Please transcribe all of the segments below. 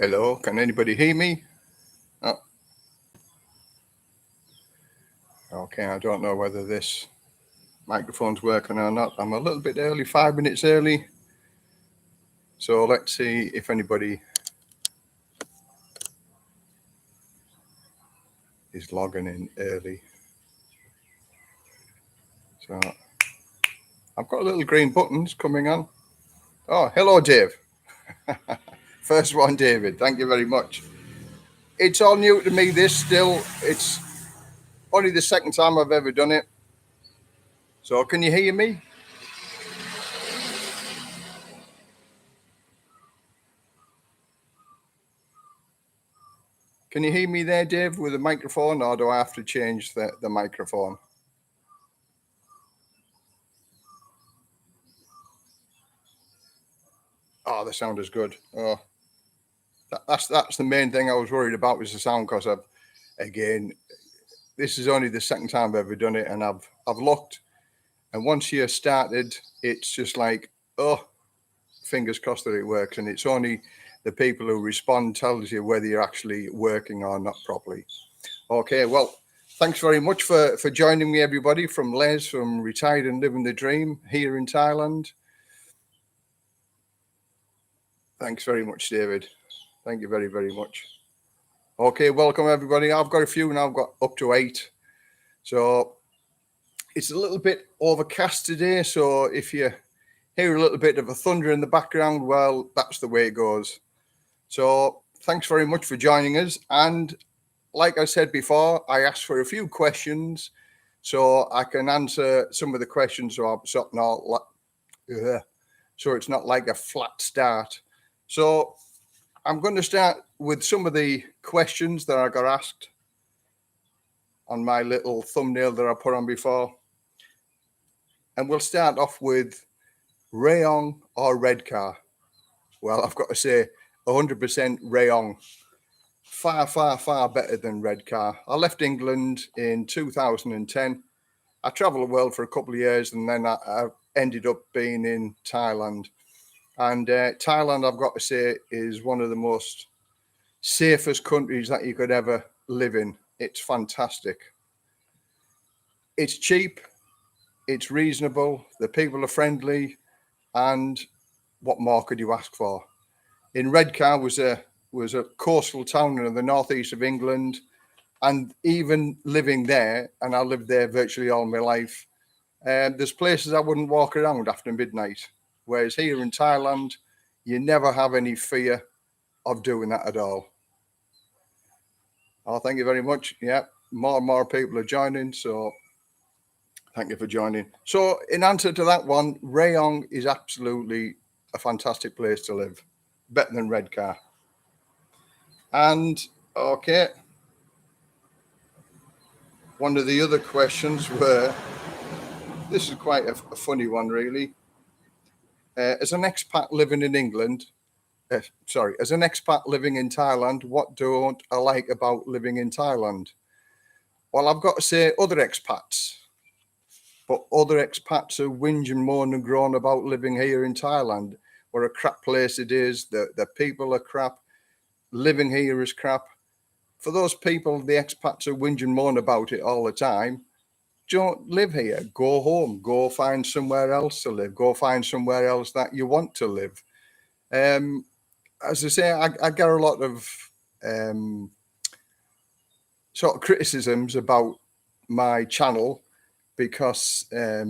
Hello, can anybody hear me? Oh, okay, I don't know whether this microphone's working or not. I'm a little bit early, 5 minutes early. So let's see if anybody is logging in early. So I've got little green buttons coming on. Oh, hello, Dave. First one, David. Thank you very much. It's all new to me, this still. It's only the second time I've ever done it. So can you hear me? Can you hear me there, Dave, with the microphone, or do I have to change the microphone? Oh, the sound is good. Oh, that's the main thing I was worried about, was the sound, because this is only the second time I've ever done it, and I've looked, and once you're started, it's just like, oh, fingers crossed that it works, and it's only the people who respond tells you whether you're actually working or not properly. Okay, well, thanks very much for joining me, everybody, from Les, from Retired and Living the Dream here in Thailand. Thanks very much, David. Thank you very, very much. Okay, welcome everybody. I've got a few now. I've got up to 8. So it's a little bit overcast today. So if you hear a little bit of a thunder in the background, well, that's the way it goes. So thanks very much for joining us. And like I said before, I asked for a few questions so I can answer some of the questions, so it's not like a flat start. So I'm going to start with some of the questions that I got asked on my little thumbnail that I put on before. And we'll start off with Rayong or Redcar. Well, I've got to say 100% Rayong. Far, far, far better than Redcar. I left England in 2010. I traveled the world for a couple of years, and then I ended up being in Thailand. And Thailand, I've got to say, is one of the most safest countries that you could ever live in. It's fantastic. It's cheap. It's reasonable. The people are friendly. And what more could you ask for? In Redcar was a coastal town in the northeast of England. And even living there, and I lived there virtually all my life, there's places I wouldn't walk around after midnight. Whereas here in Thailand, you never have any fear of doing that at all. Oh, thank you very much. Yeah, more and more people are joining, so thank you for joining. So in answer to that one, Rayong is absolutely a fantastic place to live, better than Redcar. And okay, one of the other questions were, this is quite a funny one, really. As an expat living in England, as an expat living in Thailand, what don't I like about living in Thailand? Well, I've got to say other expats. But other expats who whinge and moan and groan about living here in Thailand, what a crap place it is, the people are crap, living here is crap. For those people, the expats who whinge and moan about it all the time, don't live here. Go home. Go find somewhere else to live. Go find somewhere else that you want to live. As I say, I get a lot of sort of criticisms about my channel because, I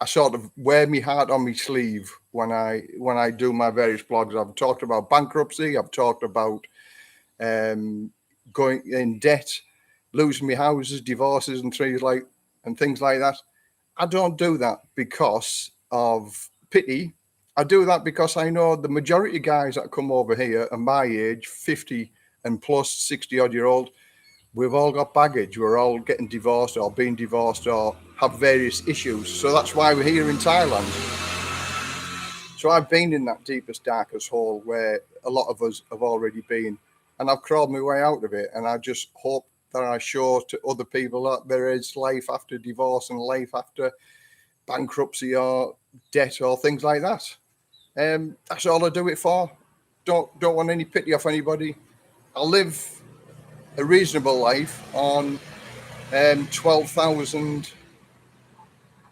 sort of wear my heart on my sleeve when I do my various blogs. I've talked about bankruptcy. I've talked about going in debt, losing my houses, divorces, and things like that. I don't do that because of pity. I do that because I know the majority of guys that come over here are my age, 50 and plus, 60-odd-year-old. We've all got baggage. We're all getting divorced or being divorced or have various issues. So that's why we're here in Thailand. So I've been in that deepest, darkest hole where a lot of us have already been. And I've crawled my way out of it. And I just hope that I show to other people that there is life after divorce and life after bankruptcy or debt or things like that. That's all I do it for, don't want any pity off anybody. I live a reasonable life on 12,000.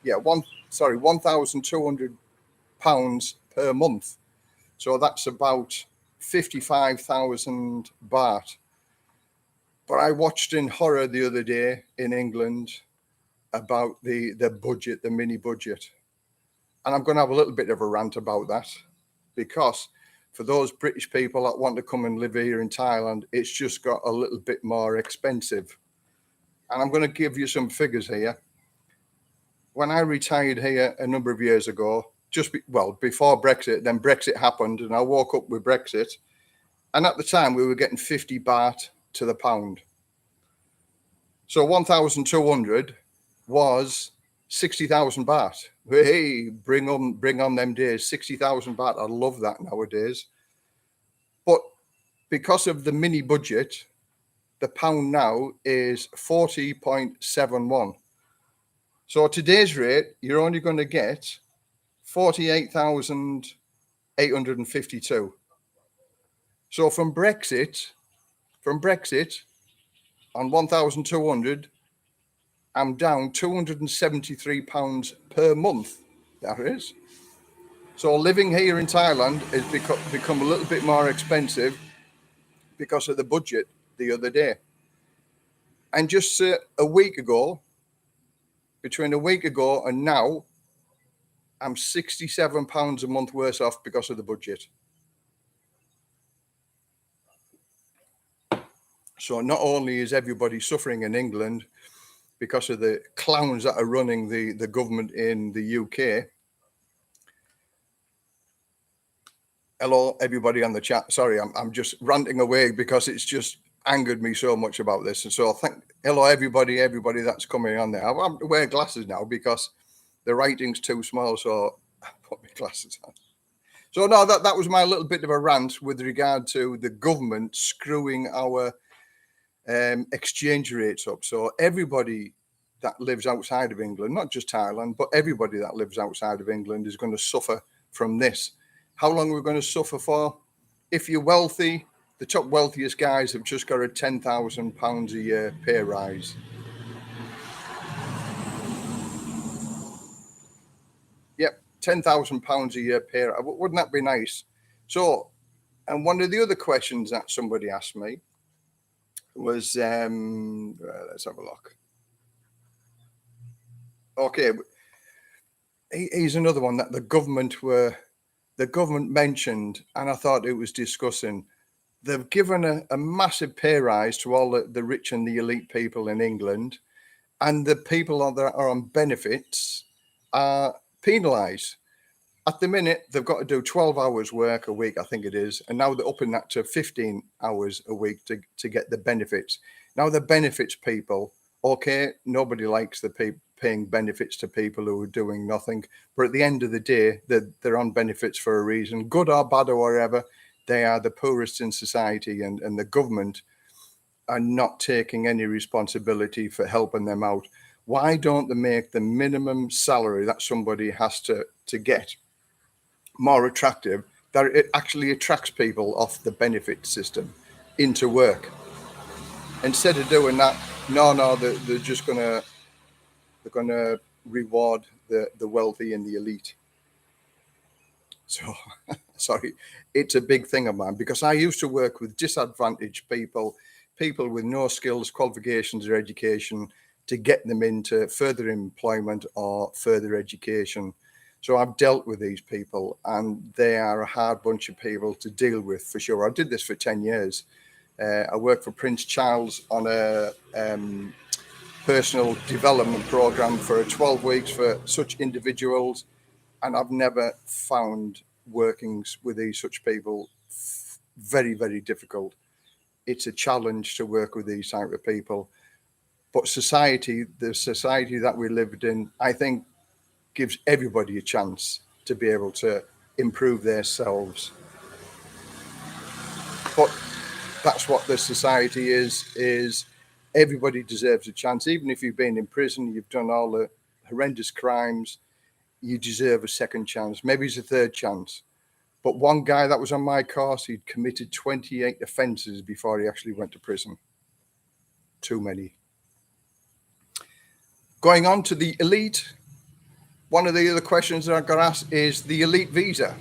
Yeah, £1,200 per month. So that's about 55,000 baht. But I watched in horror the other day in England about the budget, the mini budget. And I'm going to have a little bit of a rant about that, because for those British people that want to come and live here in Thailand, it's just got a little bit more expensive. And I'm going to give you some figures here. When I retired here a number of years ago, before Brexit, then Brexit happened and I woke up with Brexit. And at the time we were getting 50 baht to the pound. So 1,200 was 60,000 baht. Hey, bring on them days. 60,000 baht. I love that nowadays. But because of the mini budget, the pound now is 40.71. So today's rate, you're only going to get 48,852. So from Brexit on 1,200, I'm down £273 per month. That is. So living here in Thailand has become a little bit more expensive because of the budget the other day. And just between a week ago and now, I'm £67 a month worse off because of the budget. So not only is everybody suffering in England because of the clowns that are running the government in the UK. Hello, everybody on the chat. Sorry, I'm just ranting away because it's just angered me so much about this. And so hello, everybody that's coming on there. I'm wearing glasses now because the writing's too small, so I put my glasses on. So no, that was my little bit of a rant with regard to the government screwing our exchange rates up. So everybody that lives outside of England, not just Thailand, but everybody that lives outside of England is going to suffer from this. How long are we going to suffer for? If you're wealthy, the top wealthiest guys have just got a £10,000 a year pay rise. Yep, £10,000 a year pay rise. Wouldn't that be nice? So, and one of the other questions that somebody asked me was, let's have a look. Okay, here's another one that the government mentioned, and I thought it was discussing. They've given a massive pay rise to all the rich and the elite people in England, and the people that are on benefits are penalised. At the minute, they've got to do 12 hours work a week, I think it is, and now they're upping that to 15 hours a week to get the benefits. Now the benefits people, okay, nobody likes the paying benefits to people who are doing nothing, but at the end of the day, they're on benefits for a reason, good or bad or whatever. They are the poorest in society, and the government are not taking any responsibility for helping them out. Why don't they make the minimum salary that somebody has to get more attractive, that it actually attracts people off the benefit system into work? Instead of doing that, they're just gonna reward the wealthy and the elite. So sorry, it's a big thing of mine, because I used to work with disadvantaged people with no skills, qualifications or education, to get them into further employment or further education. So I've dealt with these people, and they are a hard bunch of people to deal with, for sure. I did this for 10 years. I worked for Prince Charles on a personal development program for 12 weeks for such individuals, and I've never found workings with such people very, very difficult. It's a challenge to work with these type of people. But the society that we lived in, I think, gives everybody a chance to be able to improve themselves. But that's what the society is everybody deserves a chance. Even if you've been in prison, you've done all the horrendous crimes, you deserve a second chance. Maybe it's a third chance. But one guy that was on my course, he'd committed 28 offences before he actually went to prison. Too many. Going on to the elite, one of the other questions that I got asked is the elite visa.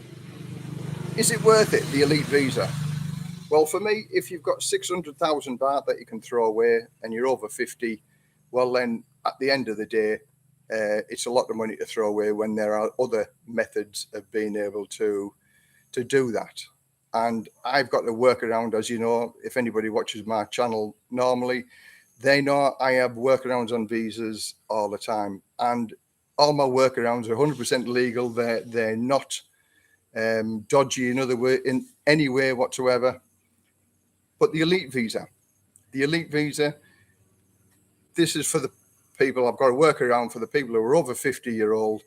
Is it worth it, the elite visa? Well, for me, if you've got 600,000 baht that you can throw away and you're over 50, well, then at the end of the day, it's a lot of money to throw away when there are other methods of being able to do that. And I've got to work around, as you know, if anybody watches my channel normally, they know I have workarounds on visas all the time. And all my workarounds are 100% legal. They're not dodgy in any way whatsoever. But the elite visa, this is for the people. I've got to work around for the people who are over 50-year-old.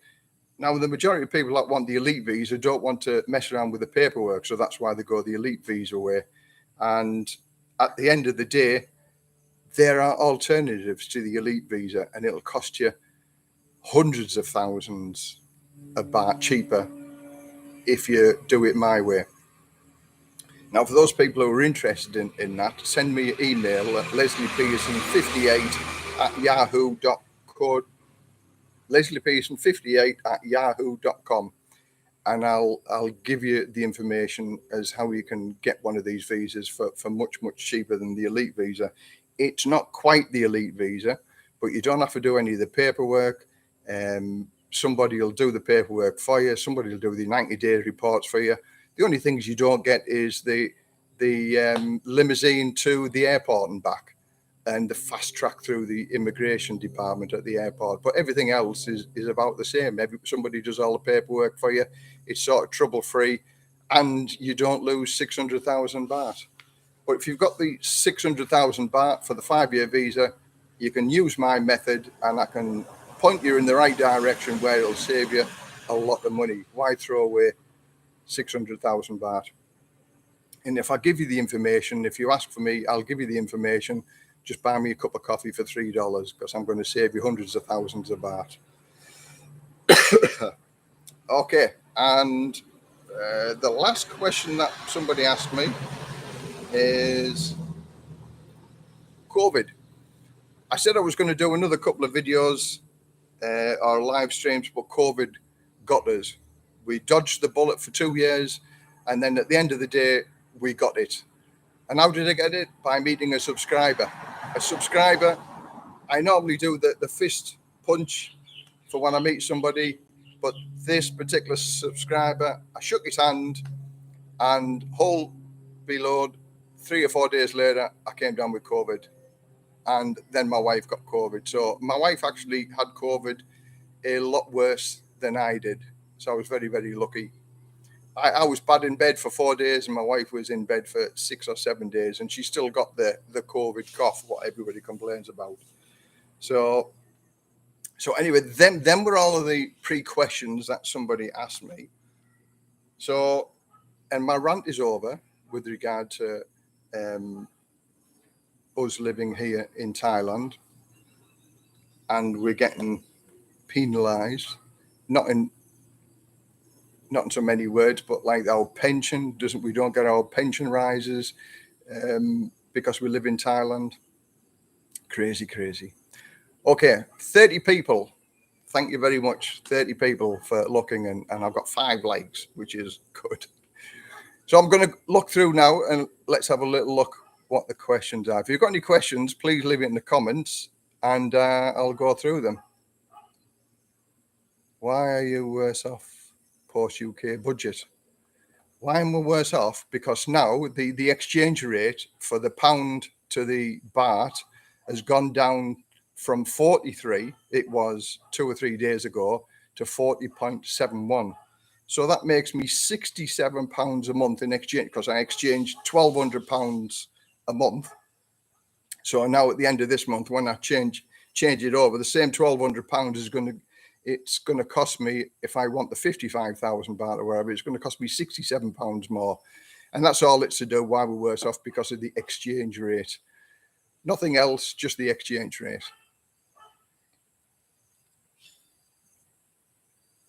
Now, the majority of people that want the elite visa don't want to mess around with the paperwork, so that's why they go the elite visa way. And at the end of the day, there are alternatives to the elite visa, and it'll cost you hundreds of thousands of baht cheaper if you do it my way. Now, for those people who are interested in that, send me an email at lesliepearson58@yahoo.co. lesliepearson58@yahoo.com, and I'll give you the information as how you can get one of these visas for much cheaper than the elite visa. It's not quite the elite visa, but you don't have to do any of the paperwork. Somebody will do the paperwork for you. Somebody will do the 90-day reports for you. The only things you don't get is the limousine to the airport and back, and the fast track through the immigration department at the airport. But everything else is about the same. Somebody does all the paperwork for you. It's sort of trouble-free, and you don't lose 600,000 baht. But if you've got the 600,000 baht for the 5-year visa, you can use my method, and I can point you in the right direction where it'll save you a lot of money. Why throw away 600,000 baht? And if I give you the information, if you ask for me, I'll give you the information. Just buy me a cup of coffee for $3, because I'm going to save you hundreds of thousands of baht. Okay, and the last question that somebody asked me is COVID. I said I was going to do another couple of videos or live streams, but COVID got us. We dodged the bullet for 2 years, and then at the end of the day, we got it. And how did I get it? By meeting a subscriber. A subscriber, I normally do the fist punch for when I meet somebody, but this particular subscriber, I shook his hand, and whole below 3 or 4 days later, I came down with COVID. And then my wife got COVID. So my wife actually had COVID a lot worse than I did. So I was very, very lucky. I was bad in bed for 4 days, and my wife was in bed for 6 or 7 days, and she still got the COVID cough, what everybody complains about. So anyway, them were all of the pre-questions that somebody asked me. So, and my rant is over with regard to us living here in Thailand, and we're getting penalised, not in so many words, but like our pension we don't get our pension rises because we live in Thailand. Crazy. Okay, 30 people. Thank you very much, 30 people for looking, and I've got 5 likes, which is good. So I'm going to look through now, and let's have a little look what the questions are. If you've got any questions, please leave it in the comments, and I'll go through them. Why are you worse off post UK budget? Why am I worse off? Because now the exchange rate for the pound to the baht has gone down from 43, it was 2 or 3 days ago, to 40.71. So that makes me £67 a month in exchange, because I exchanged £1,200 a month. So now at the end of this month, when I change it over, the same £1,200 it's going to cost me, if I want the 55,000 baht or whatever, it's going to cost me £67 more. And that's all it's to do why we're worse off, because of the exchange rate. Nothing else, just the exchange rate.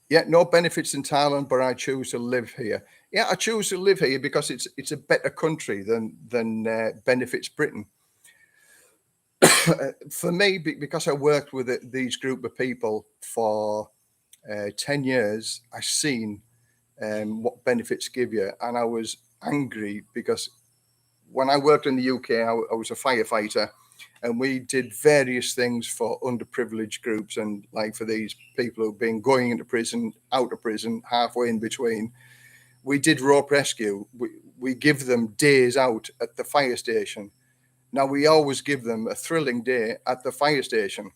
Yeah, no benefits in Thailand, but I choose to live here. Yeah, I choose to live here because it's a better country than benefits Britain. For me, because I worked with these group of people for 10 years, I've seen what benefits give you. And I was angry because when I worked in the UK, I was a firefighter, and we did various things for underprivileged groups and like for these people who've been going into prison, out of prison, halfway in between. We did rope rescue. We give them days out at the fire station. Now, we always give them a thrilling day at the fire station.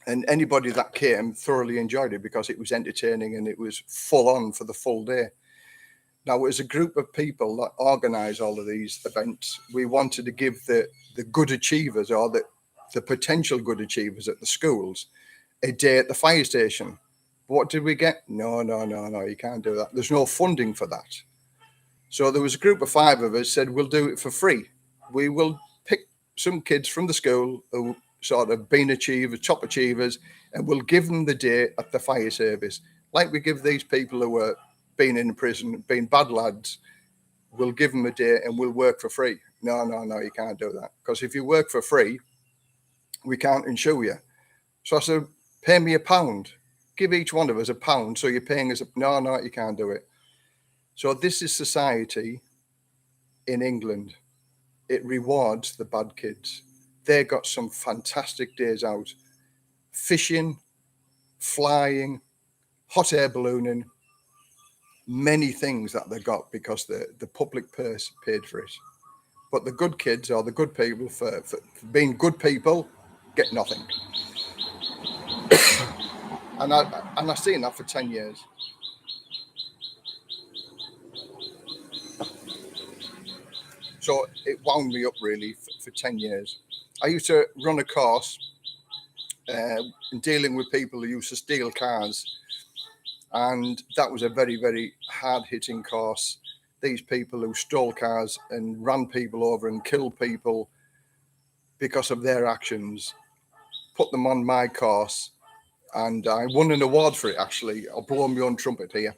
And anybody that came thoroughly enjoyed it because it was entertaining and it was full on for the full day. Now, as a group of people that organise all of these events, we wanted to give the good achievers or the potential good achievers at the schools a day at the fire station. What did we get? No, you can't do that. There's no funding for that. So there was a group of 5 of us said, we'll do it for free. We will pick some kids from the school who sort of been achievers, top achievers, and we'll give them the day at the fire service. Like we give these people who were been in prison, been bad lads, we'll give them a day and we'll work for free. No, you can't do that. Because if you work for free, we can't insure you. So I said, pay me £1. Give each one of us £1. So you're paying us. No, you can't do it. So this is society in England. It rewards the bad kids. They got some fantastic days out. Fishing, flying, hot air ballooning, many things that they got because the public purse paid for it. But the good kids or the good people for being good people get nothing. and I've seen that for 10 years. So it wound me up really for 10 years. I used to run a course in dealing with people who used to steal cars. And that was a very, very hard-hitting course. These people who stole cars and ran people over and killed people because of their actions, put them on my course. And I won an award for it, actually. I'll blow my own trumpet here.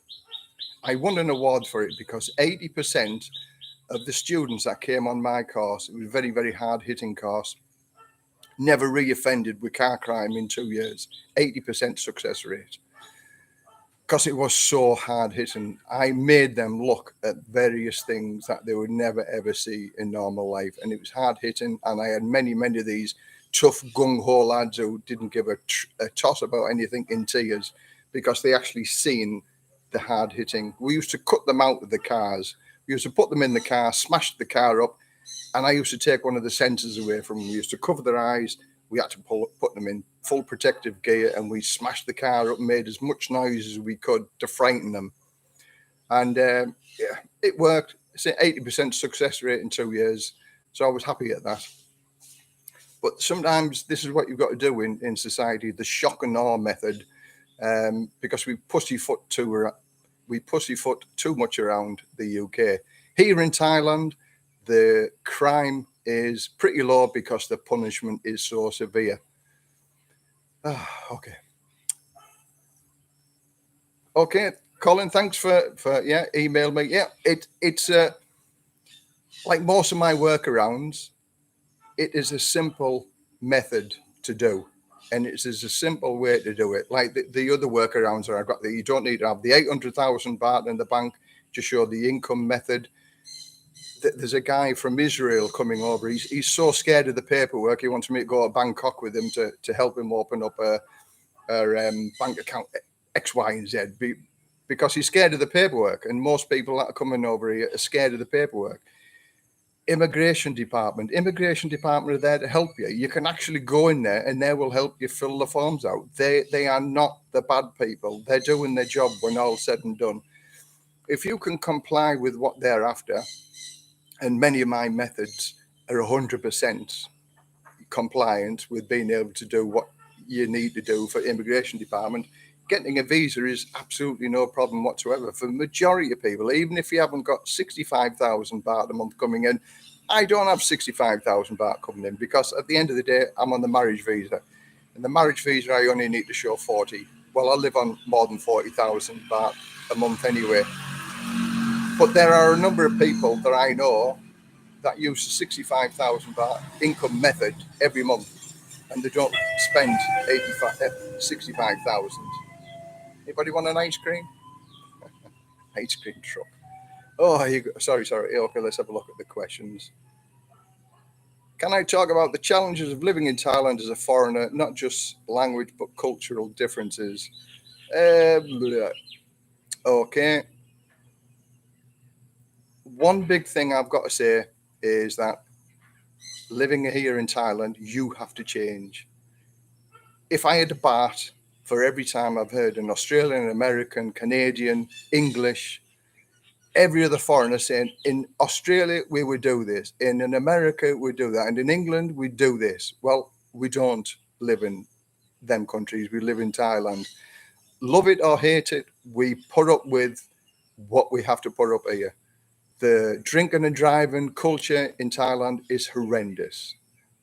I won an award for it because 80% of the students that came on my course, it was a very, very hard-hitting course, never re-offended with car crime in 2 years. 80% success rate. Because it was so hard-hitting. I made them look at various things that they would never, ever see in normal life. And it was hard-hitting. And I had many, many of these tough, gung-ho lads who didn't give a toss about anything in tears because they actually seen the hard-hitting. We used to cut them out of the cars. We used to put them in the car, smash the car up, and I used to take one of the sensors away from them. We used to cover their eyes. We had to put them in full protective gear, and we smashed the car up and made as much noise as we could to frighten them. And it worked. It's an 80% success rate in 2 years. So I was happy at that. But sometimes this is what you've got to do in society, the shock and awe method, because we pussyfoot too much around the UK. Here in Thailand, the crime is pretty low because the punishment is so severe. Okay, Colin, thanks for email me. Yeah, it's like most of my workarounds, it is a simple method to do. And it's a simple way to do it. Like the other workarounds that I've got, that you don't need to have the 800,000 baht in the bank to show the income method. There's a guy from Israel coming over. He's so scared of the paperwork. He wants me to go to Bangkok with him to help him open up a bank account X, Y, and Z because he's scared of the paperwork. And most people that are coming over here are scared of the paperwork. Immigration department are there to help you. You can actually go in there and they will help you fill the forms out. They are not the bad people. They're doing their job when all said and done. If you can comply with what they're after, and many of my methods are 100% compliant with being able to do what you need to do for immigration department, getting a visa is absolutely no problem whatsoever for the majority of people. Even if you haven't got 65,000 baht a month coming in, I don't have 65,000 baht coming in because at the end of the day, I'm on the marriage visa. And the marriage visa, I only need to show 40 well, I live on more than 40,000 baht a month anyway. But there are a number of people that I know that use the 65,000 baht income method every month, and they don't spend 65,000. Anybody want an ice cream? Ice cream truck. Oh, sorry. Okay, let's have a look at the questions. Can I talk about the challenges of living in Thailand as a foreigner, not just language but cultural differences? Okay. One big thing I've got to say is that living here in Thailand, you have to change. If I had a baht for every time I've heard an Australian, American, Canadian, English, every other foreigner saying, in Australia, we would do this. In America, we do that. And in England, we do this. Well, we don't live in them countries. We live in Thailand. Love it or hate it, we put up with what we have to put up here. The drinking and driving culture in Thailand is horrendous.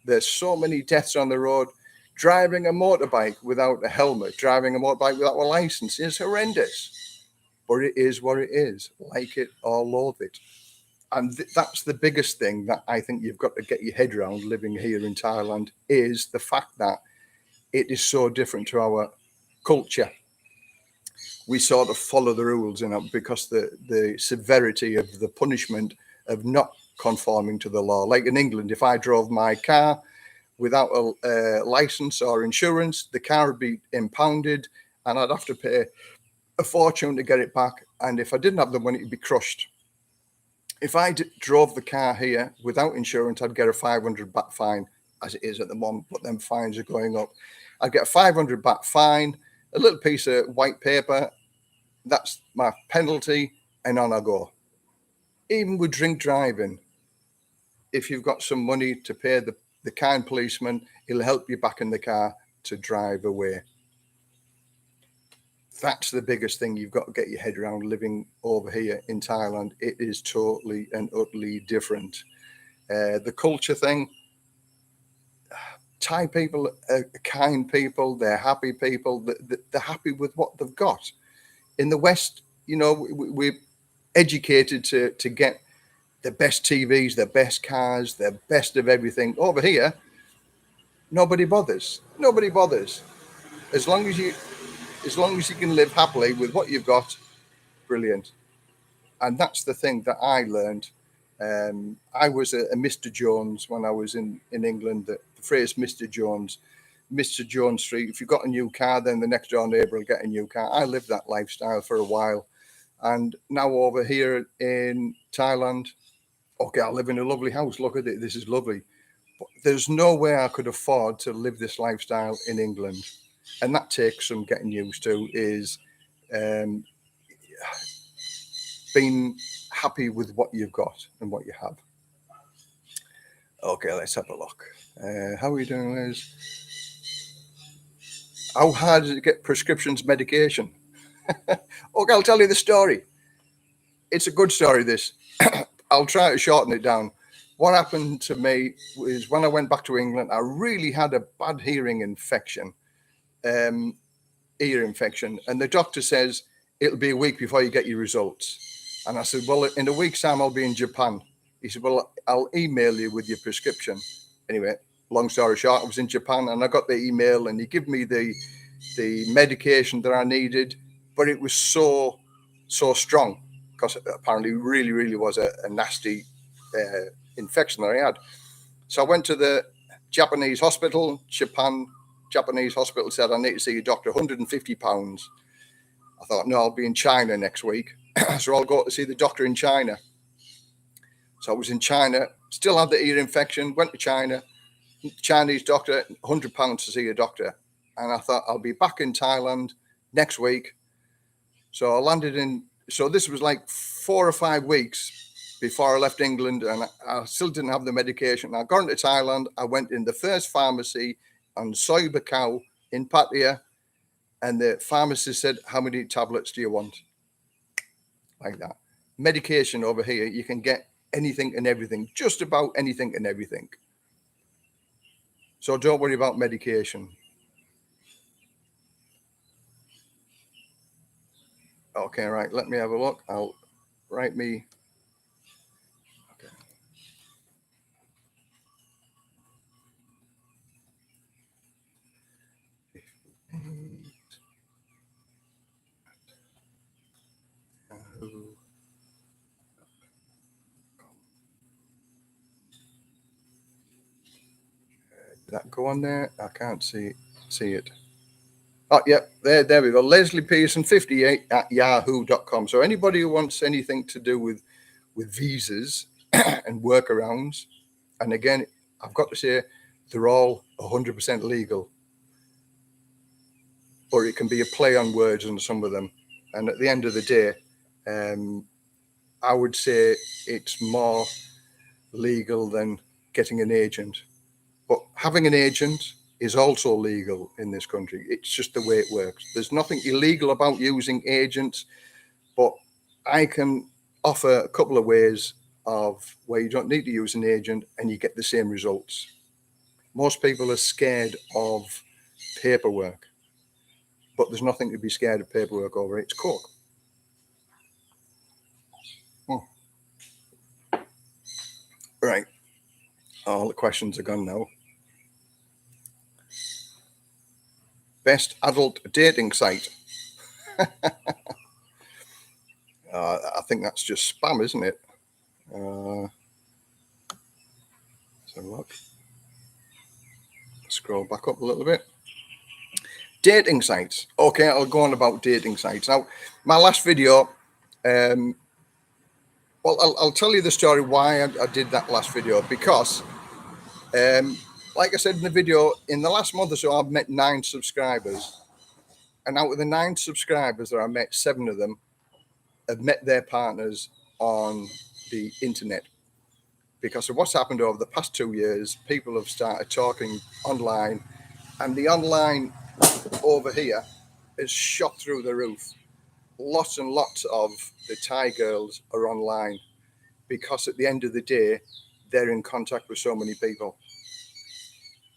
There's so many deaths on the road. Driving a motorbike without a helmet, driving a motorbike without a license is horrendous. But it is what it is. Like it or loathe it. And that's the biggest thing that I think you've got to get your head around living here in Thailand, is the fact that it is so different to our culture. We sort of follow the rules, because the severity of the punishment of not conforming to the law. Like in England, if I drove my car without a license or insurance, the car would be impounded and I'd have to pay a fortune to get it back. And if I didn't have the money, it'd be crushed. If I drove the car here without insurance, I'd get a 500 baht fine, as it is at the moment, but them fines are going up. I'd get a 500 baht fine, a little piece of white paper, that's my penalty, and on I go. Even with drink driving, if you've got some money to pay the kind policeman, he'll help you back in the car to drive away. That's the biggest thing you've got to get your head around living over here in Thailand. It is totally and utterly different. The culture thing, Thai people are kind people, they're happy people, they're happy with what they've got. In the West, we're educated to get the best TVs, the best cars, the best of everything. Over here, nobody bothers. Nobody bothers. As long as you can live happily with what you've got, brilliant. And that's the thing that I learned. I was a Mr. Jones when I was in England. The phrase Mr. Jones Street. If you've got a new car, then the next door neighbour will get a new car. I lived that lifestyle for a while. And now over here in Thailand, okay, I live in a lovely house. Look at it. This is lovely. But there's no way I could afford to live this lifestyle in England. And that takes some getting used to, is being happy with what you've got and what you have. Okay, let's have a look. How are we doing, Liz? How hard is it to get prescriptions medication? Okay, I'll tell you the story. It's a good story, this. I'll try to shorten it down. What happened to me was when I went back to England, I really had a bad hearing infection, ear infection. And the doctor says, it'll be a week before you get your results. And I said, well, in a week's time, I'll be in Japan. He said, well, I'll email you with your prescription. Anyway, long story short, I was in Japan and I got the email and he gave me the medication that I needed, but it was so strong because apparently really, really was a nasty infection that I had. So I went to the Japanese hospital. Japanese hospital said, I need to see a doctor, £150. I thought, no, I'll be in China next week. So I'll go to see the doctor in China. So I was in China, still had the ear infection, went to China, Chinese doctor, £100 to see a doctor. And I thought, I'll be back in Thailand next week. So I landed so this was like 4 or 5 weeks before I left England, and I still didn't have the medication. I got into Thailand. I went in the first pharmacy on Soi Buakhao in Pattaya, and the pharmacist said, how many tablets do you want? Like that. Medication over here, you can get anything and everything, just about anything and everything. So don't worry about medication. Okay, right. Let me have a look. I'll write me. Okay. Did that go on there? I can't see it. Oh, yep, there we go. Leslie Pearson 58 at yahoo.com. So anybody who wants anything to do with visas and workarounds, and again, I've got to say, they're all 100% legal, or it can be a play on words on some of them. And at the end of the day, I would say it's more legal than getting an agent. But having an agent is also legal in this country. It's just the way it works. There's nothing illegal about using agents, but I can offer a couple of ways of where you don't need to use an agent and you get the same results. Most people are scared of paperwork, but there's nothing to be scared of paperwork over. It's Coke. Oh. Right. All the questions are gone now. Best adult dating site. I think that's just spam, isn't it? So look. Scroll back up a little bit. Dating sites. Okay, I'll go on about dating sites. Now, my last video, well, I'll tell you the story why I did that last video, because like I said in the video, in the last month or so, I've met 9 subscribers. And out of the 9 subscribers that I met, 7 of them have met their partners on the internet. Because of what's happened over the past 2 years, people have started talking online, and the online over here is shot through the roof. Lots and lots of the Thai girls are online because at the end of the day, they're in contact with so many people.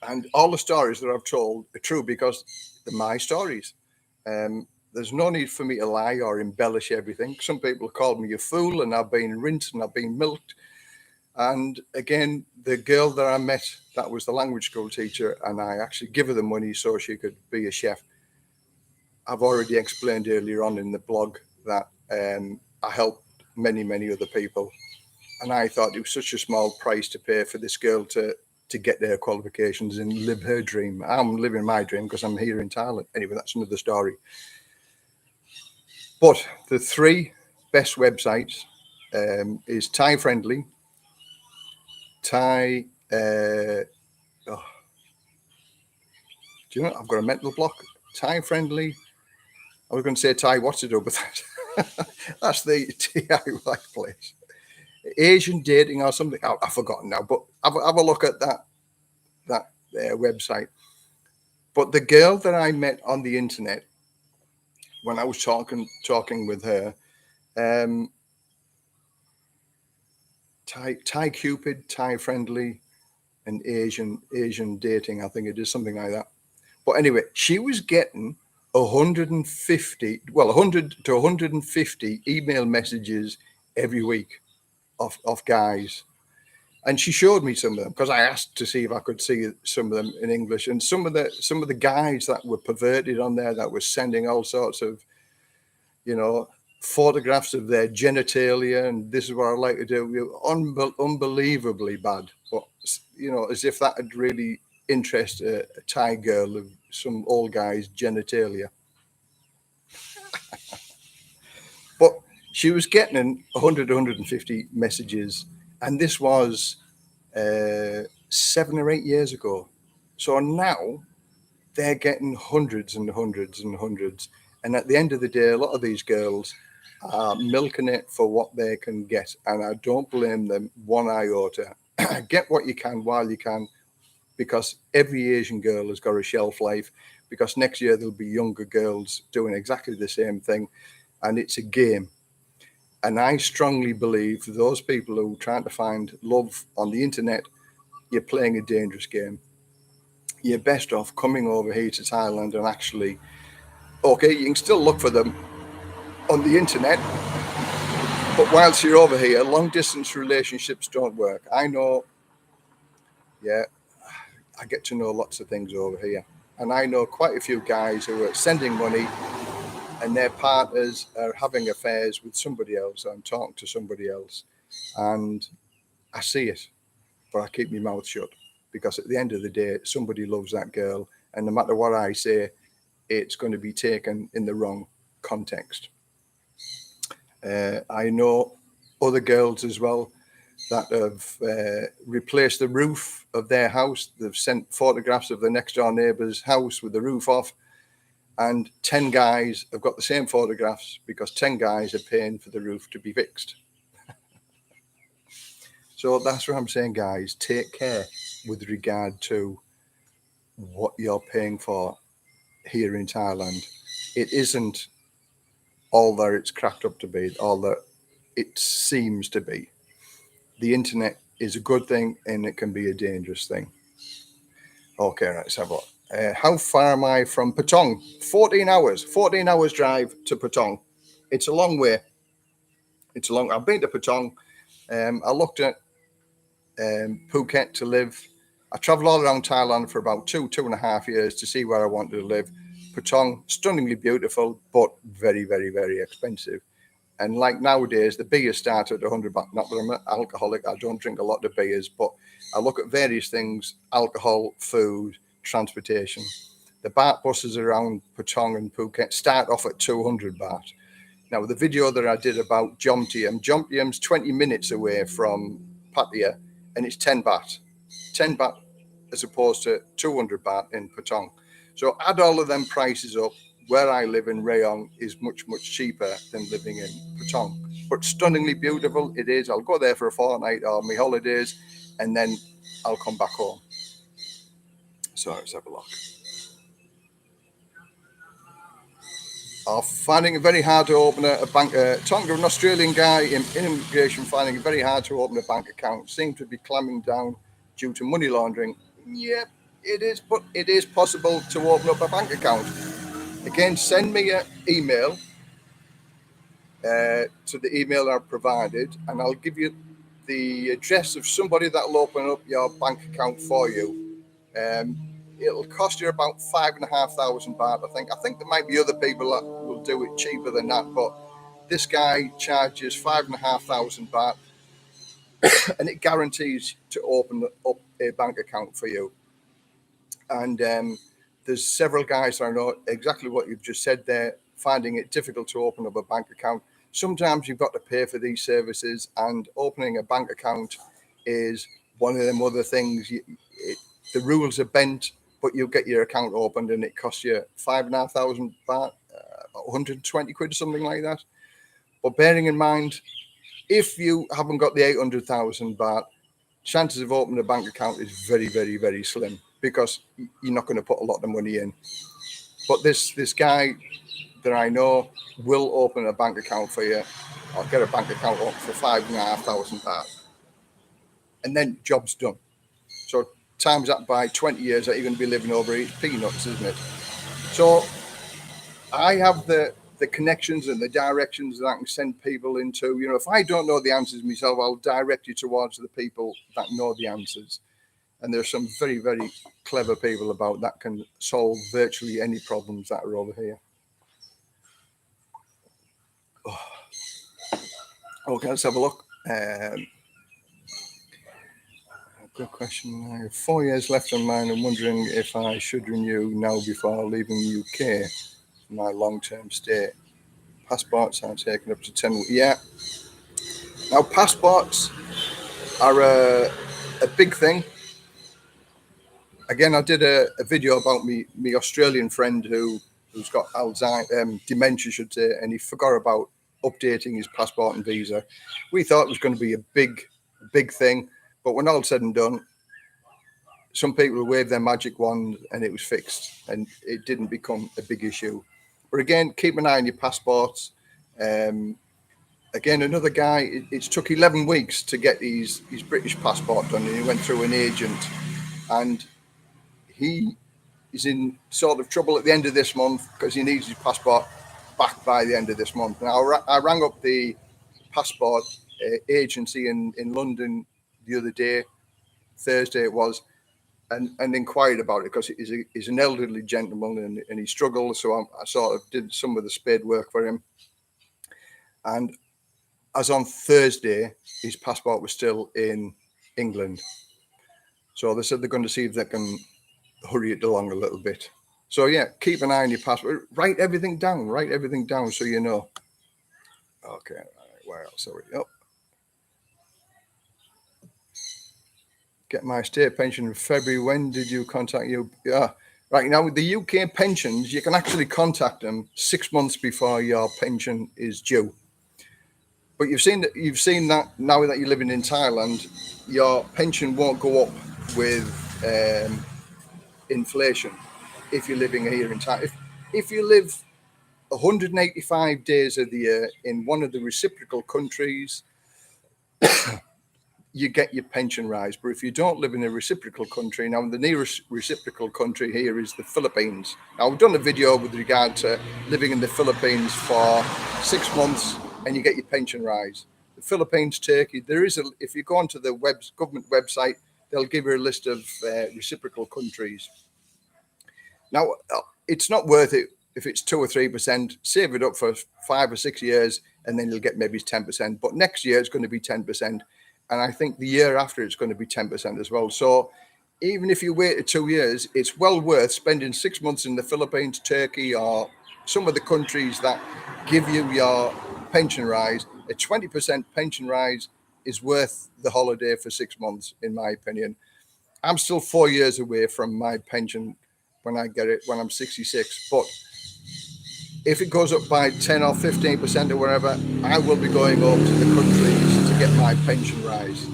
And all the stories that I've told are true because they're my stories. There's no need for me to lie or embellish everything. Some people have called me a fool, and I've been rinsed and I've been milked. And again, the girl that I met, that was the language school teacher, and I actually give her the money so she could be a chef. I've already explained earlier on in the blog that I helped many, many other people. And I thought it was such a small price to pay for this girl to get their qualifications and live her dream. I'm living my dream because I'm here in Thailand. Anyway, that's another story. But the 3 best websites is Thai Friendly, Thai... do you know, I've got a mental block. Thai Friendly. I was going to say Thai What's It Up, but that's the DIY place. Asian dating or something. I've forgotten now, but have a look at that website. But the girl that I met on the internet, when I was talking with her, Thai Cupid, Thai Friendly, and Asian dating. I think it is something like that. But anyway, she was getting 100 to 150 email messages every week of guys. And she showed me some of them because I asked to see if I could see some of them in English. And some of the guys that were perverted on there, that were sending all sorts of, photographs of their genitalia, and this is what I like to do. Unbelievably bad. But as if that would really interest a Thai girl of some old guy's genitalia. But she was getting 100 to 150 messages, and this was 7 or 8 years ago. So now they're getting hundreds and hundreds and hundreds. And at the end of the day, a lot of these girls are milking it for what they can get. And I don't blame them one iota. Get what you can while you can, because every Asian girl has got a shelf life, because next year there'll be younger girls doing exactly the same thing. And it's a game. And I strongly believe those people who are trying to find love on the internet, you're playing a dangerous game. You're best off coming over here to Thailand and actually, okay, you can still look for them, on the internet. But whilst you're over here, long distance relationships don't work. I know, yeah, I get to know lots of things over here. And I know quite a few guys who are sending money and their partners are having affairs with somebody else. I'm talking to somebody else. And I see it, but I keep my mouth shut because at the end of the day, somebody loves that girl. And no matter what I say, it's going to be taken in the wrong context. I know other girls as well that have replaced the roof of their house. They've sent photographs of the next door neighbour's house with the roof off. And 10 guys have got the same photographs because 10 guys are paying for the roof to be fixed. So that's what I'm saying, guys. Take care with regard to what you're paying for here in Thailand. It isn't all that it's cracked up to be, all that it seems to be. The internet is a good thing and it can be a dangerous thing. Okay, let's have a look. How far am I from Patong? 14 hours drive to Patong. It's a long way. I've been to Patong. I looked at Phuket to live. I traveled all around Thailand for about 2.5 years to see where I wanted to live. Patong, stunningly beautiful, but very, very, very expensive. And like nowadays, the beers start at 100 baht. Not that I'm an alcoholic, I don't drink a lot of beers, but I look at various things: alcohol, food, transportation. The baht buses around Patong and Phuket start off at 200 baht. Now, the video that I did about Jomtien, 20 minutes away from Pattaya, and it's 10 baht. 10 baht as opposed to 200 baht in Patong. So add all of them prices up. Where I live in Rayong is much, much cheaper than living in Patong. But stunningly beautiful it is. I'll go there for a fortnight or my holidays, and then I'll come back home. So let's have a look. I'm finding it very hard to open a bank. Talking to an Australian guy in immigration, finding it very hard to open a bank account. Seems to be clamping down due to money laundering. Yep, it is, but it is possible to open up a bank account. Again, send me an email to the email I've provided, and I'll give you the address of somebody that will open up your bank account for you. It'll cost you about 5,500 baht, I think. I think there might be other people that will do it cheaper than that, but this guy charges 5,500 baht, and it guarantees to open up a bank account for you. And there's several guys that I know exactly what you've just said there, finding it difficult to open up a bank account. Sometimes you've got to pay for these services, and opening a bank account is one of them other things. The rules are bent, but you'll get your account opened and it costs you 5,500 baht, 120 quid or something like that. But bearing in mind, if you haven't got the 800,000 baht, chances of opening a bank account is very, very, very slim, because you're not going to put a lot of money in. But this guy that I know will open a bank account for you. I'll get a bank account open for 5,500 baht. And then job's done. So times that by 20 years that you're going to be living over, it's peanuts, isn't it? So I have the connections and the directions that I can send people into. You know, if I don't know the answers myself, I'll direct you towards the people that know the answers. And there's some very, very clever people about that can solve virtually any problems that are over here. Okay, let's have a look. Good question. I have 4 years left on mine. I'm wondering if I should renew now before leaving the UK for my long-term stay. Passports are taken up to 10 weeks. Yeah. Now, passports are a big thing. Again, I did a video about me Australian friend who's got Alzheimer's, dementia, should say, and he forgot about updating his passport and visa. We thought it was going to be a big thing, but when all said and done, some people waved their magic wand and it was fixed, and it didn't become a big issue. But again, keep an eye on your passports. Again, another guy, it's took 11 weeks to get his British passport done, and he went through an agent, and he is in sort of trouble at the end of this month because he needs his passport back by the end of this month. Now, I rang up the passport agency in London the other day, Thursday it was, and inquired about it because he's an elderly gentleman and he struggles. So I sort of did some of the spade work for him. And as on Thursday, his passport was still in England. So they said they're going to see if they can hurry it along a little bit. So yeah, keep an eye on your passport. Write everything down so you know. Okay, where else are we? Oh. Get my state pension in February. When did you contact you? Yeah, right now with the UK pensions, you can actually contact them 6 months before your pension is due. But you've seen that now that you're living in Thailand, your pension won't go up with inflation if you're living here in Thailand. If you live 185 days of the year in one of the reciprocal countries, you get your pension rise. But if you don't live in a reciprocal country, now the nearest reciprocal country here is the Philippines. Now I've done a video with regard to living in the Philippines for 6 months and you get your pension rise. The Philippines, Turkey, if you go onto the government website, they'll give you a list of reciprocal countries. Now, it's not worth it if it's 2 or 3%. Save it up for 5 or 6 years, and then you'll get maybe 10%. But next year it's going to be 10%, and I think the year after it's going to be 10% as well. So even if you wait 2 years, it's well worth spending 6 months in the Philippines, Turkey, or some of the countries that give you your pension rise. A 20% pension rise is worth the holiday for 6 months, in my opinion. I'm still 4 years away from my pension when I get it, when I'm 66. But if it goes up by 10 or 15% or whatever, I will be going home to the countries to get my pension rise.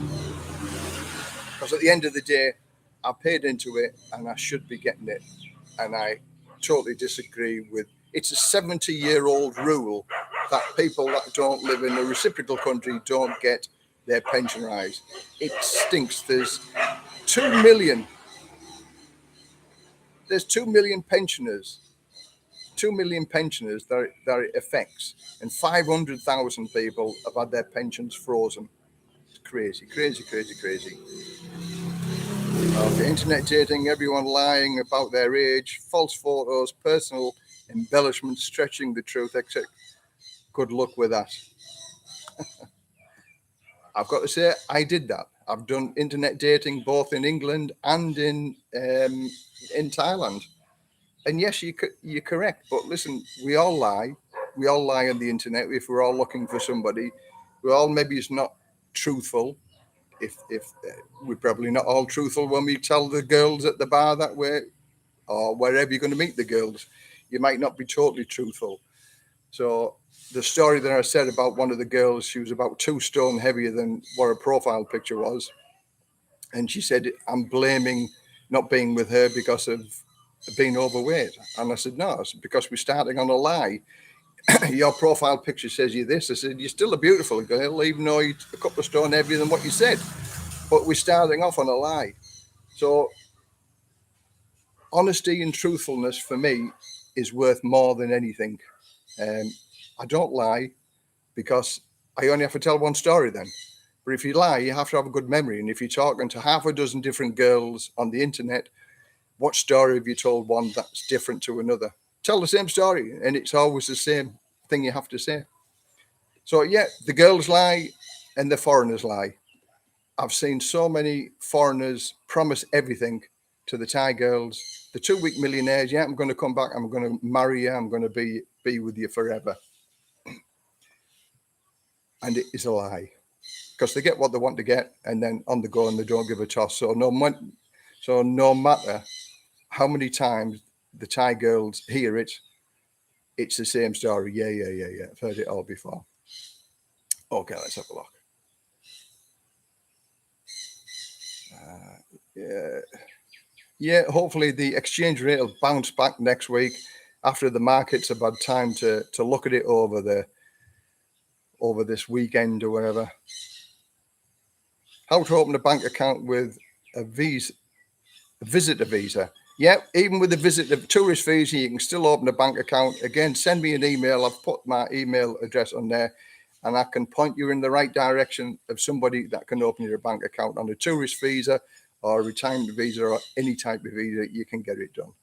Because at the end of the day, I paid into it and I should be getting it. And I totally disagree with, it's a 70-year-old rule that people that don't live in a reciprocal country don't get their pension rise. It stinks. There's 2 million pensioners. 2 million pensioners that it affects, and 500,000 people have had their pensions frozen. It's crazy. Okay, internet dating, everyone lying about their age, false photos, personal embellishments, stretching the truth, etc. Good luck with that. I've got to say, I did that. I've done internet dating both in England and in Thailand. And yes, you're correct. But listen, we all lie. We all lie on the internet. If we're all looking for somebody, we all maybe is not truthful. If we're probably not all truthful when we tell the girls at the bar that we're, or wherever you're going to meet the girls, you might not be totally truthful. So the story that I said about one of the girls, she was about 2 stone heavier than what her profile picture was. And she said, I'm blaming not being with her because of being overweight. And I said, no, it's because we're starting on a lie. Your profile picture says you're this. I said, you're still a beautiful girl, even though you're a couple of stone heavier than what you said. But we're starting off on a lie. So honesty and truthfulness for me is worth more than anything. I don't lie because I only have to tell one story then. But if you lie, you have to have a good memory. And if you're talking to half a dozen different girls on the internet, what story have you told one that's different to another? Tell the same story, and it's always the same thing you have to say. So yeah, the girls lie and the foreigners lie. I've seen so many foreigners promise everything to the Thai girls. The 2-week millionaires, yeah, I'm going to come back, I'm going to marry you, I'm going to be with you forever. And it is a lie. Because they get what they want to get, and then on the go, and they don't give a toss. So no matter how many times the Thai girls hear it, it's the same story. Yeah. I've heard it all before. Okay, let's have a look. Yeah, hopefully the exchange rate will bounce back next week after the markets have had time to look at it over this weekend or whatever. How to open a bank account with a visitor visa. Yeah, even with the visit of tourist visa, you can still open a bank account. Again, send me an email. I've put my email address on there, and I can point you in the right direction of somebody that can open your bank account on a tourist visa or a retirement visa or any type of visa. You can get it done.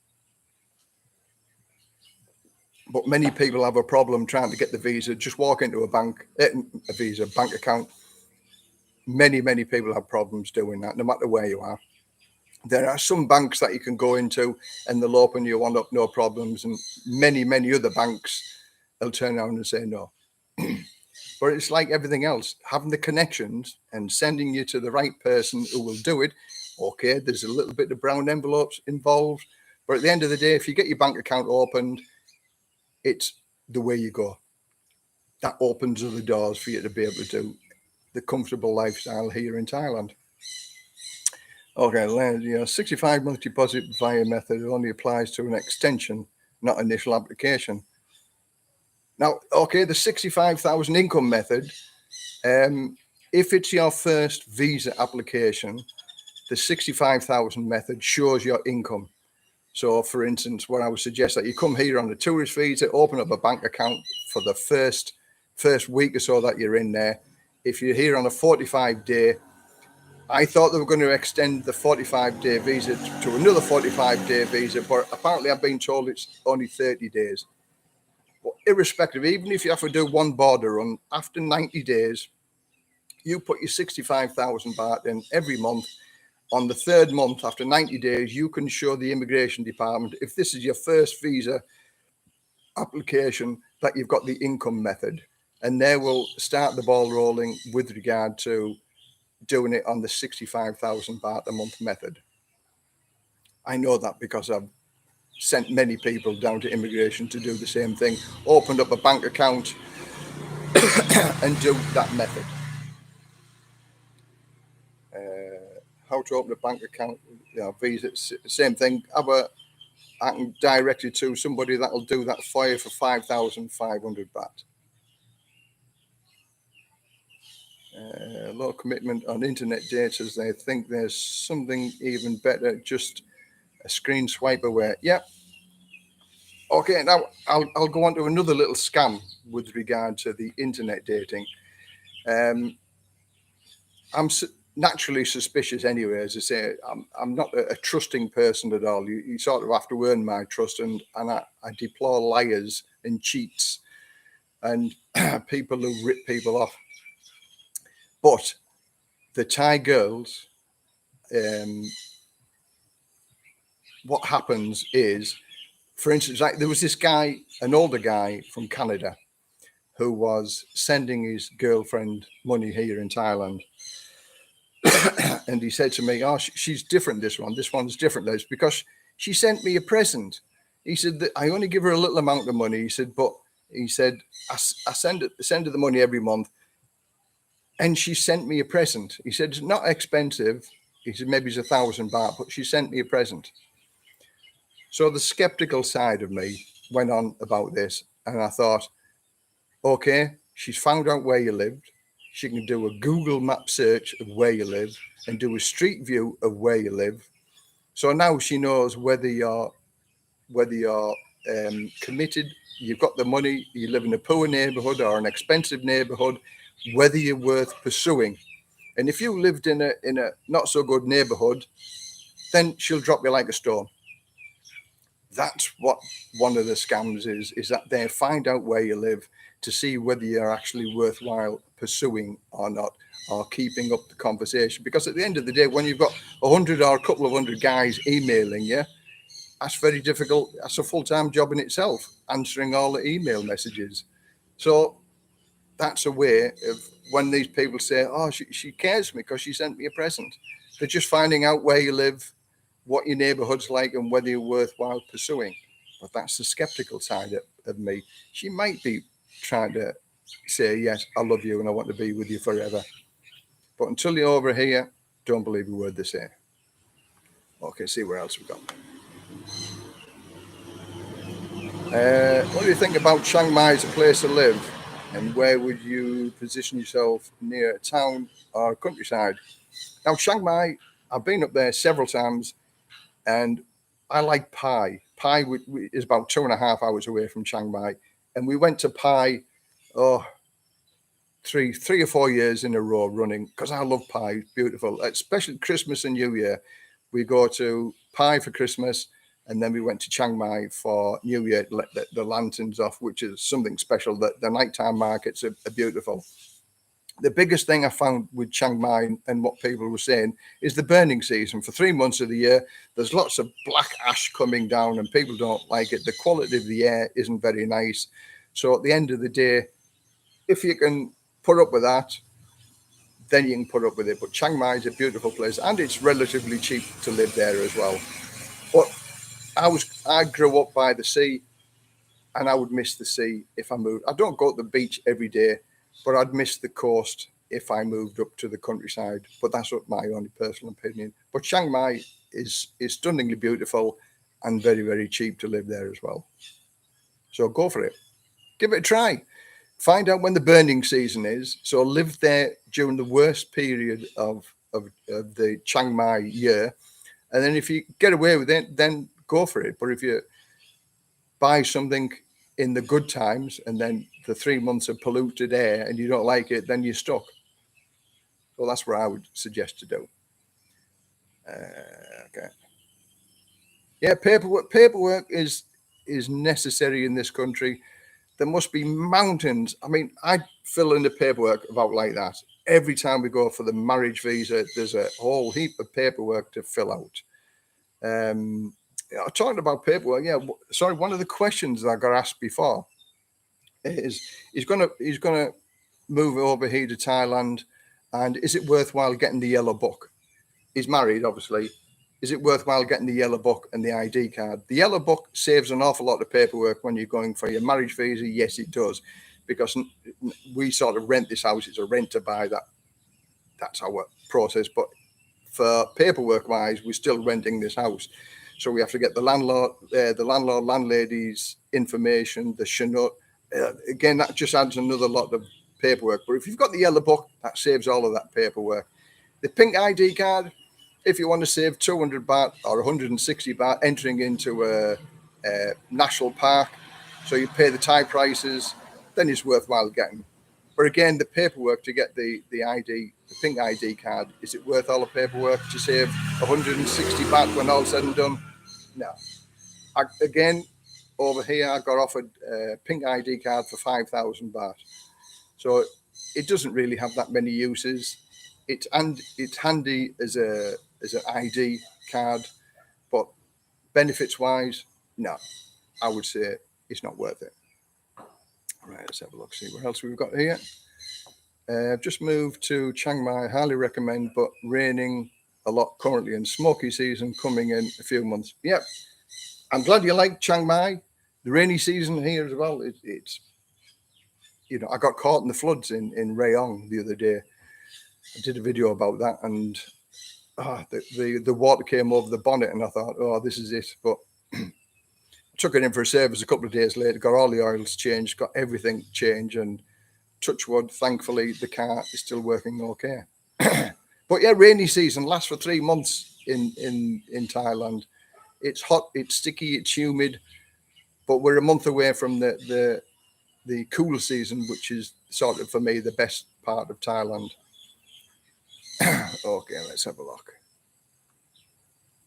But many people have a problem trying to get the visa. Just walk into a bank account. Many people have problems doing that, no matter where you are. There are some banks that you can go into and they'll open you one up, no problems, and many other banks will turn around and say no. But it's like everything else, having the connections and sending you to the right person who will do it. Okay, there's a little bit of brown envelopes involved, but at the end of the day, if you get your bank account opened, it's the way you go. That opens other doors for you to be able to do the comfortable lifestyle here in Thailand. Okay, 65 month deposit via method only applies to an extension, not initial application. Now, okay, the 65,000 income method, if it's your first visa application, the 65,000 method shows your income. So, for instance, what I would suggest that you come here on a tourist visa, open up a bank account for the first week or so that you're in there. If you're here on a 45-day, I thought they were going to extend the 45-day visa to another 45-day visa, but apparently I've been told it's only 30 days. But irrespective, even if you have to do one border run, after 90 days, you put your 65,000 baht in every month. On the third month, after 90 days, you can show the immigration department, if this is your first visa application, that you've got the income method. And they will start the ball rolling with regard to doing it on the 65,000 baht a month method. I know that because I've sent many people down to immigration to do the same thing, opened up a bank account and do that method. How to open a bank account, visa, same thing. I can direct you to somebody that will do that for you for 5,500 baht. Low commitment on internet data, as they think there's something even better, just a screen swipe away. Yeah. Okay, now I'll go on to another little scam with regard to the internet dating. I'm naturally suspicious anyway. As I say, I'm not a trusting person at all. You sort of have to earn my trust, and I deplore liars and cheats and people who rip people off. But the Thai girls, what happens is, for instance, like there was this guy, an older guy from Canada, who was sending his girlfriend money here in Thailand. And he said to me, "Oh, she's different. This one's different. It's because she sent me a present." He said that I only give her a little amount of money. He said, but he said I send her the money every month, and she sent me a present. He said it's not expensive. He said maybe it's 1,000 baht, but she sent me a present. So the skeptical side of me went on about this, and I thought, okay, she's found out where you lived. She can do a Google map search of where you live and do a street view of where you live. So now she knows whether you're committed, you've got the money, you live in a poor neighborhood or an expensive neighborhood, whether you're worth pursuing. And if you lived in a not so good neighborhood, then she'll drop you like a stone. That's what one of the scams is that they find out where you live to see whether you're actually worthwhile pursuing or not, or keeping up the conversation. Because at the end of the day, when you've got 100 or a couple of hundred guys emailing you, that's very difficult. That's a full-time job in itself, answering all the email messages. So that's a way of when these people say, oh, she cares for me because she sent me a present. They're just finding out where you live, what your neighborhood's like, and whether you're worthwhile pursuing. But that's the skeptical side of me. She might be trying to say, yes, I love you and I want to be with you forever. But until you're over here, don't believe a word they say. Okay, see where else we've got. What do you think about Chiang Mai as a place to live? And where would you position yourself, near a town or countryside? Now, Chiang Mai, I've been up there several times, and I like Pai. Pai is about 2.5 hours away from Chiang Mai, and we went to Pai, three or 4 years in a row running, because I love Pai. It's beautiful, especially Christmas and New Year. We go to Pai for Christmas, and then we went to Chiang Mai for New Year to let the lanterns off, which is something special. The nighttime markets are beautiful. The biggest thing I found with Chiang Mai and what people were saying is the burning season. For 3 months of the year, there's lots of black ash coming down and people don't like it. The quality of the air isn't very nice. So at the end of the day, if you can put up with that, then you can put up with it. But Chiang Mai is a beautiful place and it's relatively cheap to live there as well. But I grew up by the sea and I would miss the sea if I moved. I don't go to the beach every day, but I'd miss the coast if I moved up to the countryside. But that's my only personal opinion. But Chiang Mai is stunningly beautiful and very, very cheap to live there as well. So go for it. Give it a try. Find out when the burning season is. So live there during the worst period of the Chiang Mai year. And then if you get away with it, then go for it. But if you buy something in the good times and then the 3 months of polluted air and you don't like it, then you're stuck. So that's what I would suggest to do. Okay. Yeah, paperwork is necessary in this country. There must be mountains. I mean, I fill in the paperwork about like that. Every time we go for the marriage visa, there's a whole heap of paperwork to fill out. Talking about paperwork, yeah. Sorry, one of the questions that I got asked before is he's gonna move over here to Thailand, and is it worthwhile getting the yellow book? He's married, obviously. Is it worthwhile getting the yellow book and the ID card? The yellow book saves an awful lot of paperwork when you're going for your marriage visa. Yes, it does, because we sort of rent this house. It's a rent to buy that. That's our process. But for paperwork wise, we're still renting this house. So we have to get the landlady's information, the Chinook. Again, that just adds another lot of paperwork. But if you've got the yellow book, that saves all of that paperwork. The pink ID card, if you want to save 200 baht or 160 baht entering into a national park, so you pay the Thai prices, then it's worthwhile getting. But again, the paperwork to get the ID, the pink ID card, is it worth all the paperwork to save 160 baht when all's said and done? No. Again, over here, I got offered a pink ID card for 5,000 baht. So it doesn't really have that many uses. It's handy as an ID card, but benefits wise, no. I would say it's not worth it. Right, let's have a look, see what else we've got here. I've just moved to Chiang Mai, highly recommend, but raining a lot currently and smoky season coming in a few months. Yep, I'm glad you like Chiang Mai. The rainy season here as well, it's I got caught in the floods in Rayong the other day. I did a video about that, and the water came over the bonnet, and I thought, oh, this is it. But I took it in for a service a couple of days later, got all the oils changed, got everything changed, and touch wood, thankfully, the car is still working okay. But yeah, rainy season lasts for 3 months in Thailand. It's hot, it's sticky, it's humid, but we're a month away from the cool season, which is sort of, for me, the best part of Thailand. Okay, let's have a look.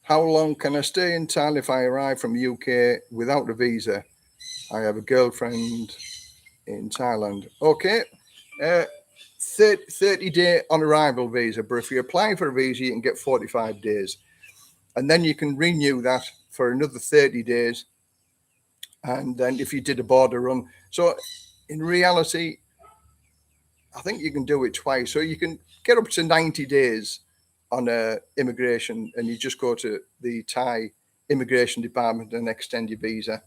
How long can I stay in Thailand if I arrive from UK without a visa? I have a girlfriend in Thailand. Okay, 30-day on arrival visa, but if you're applying for a visa, you can get 45 days. And then you can renew that for another 30 days. And then if you did a border run. So in reality, I think you can do it twice. So you can get up to 90 days on immigration, and you just go to the Thai immigration department and extend your visa.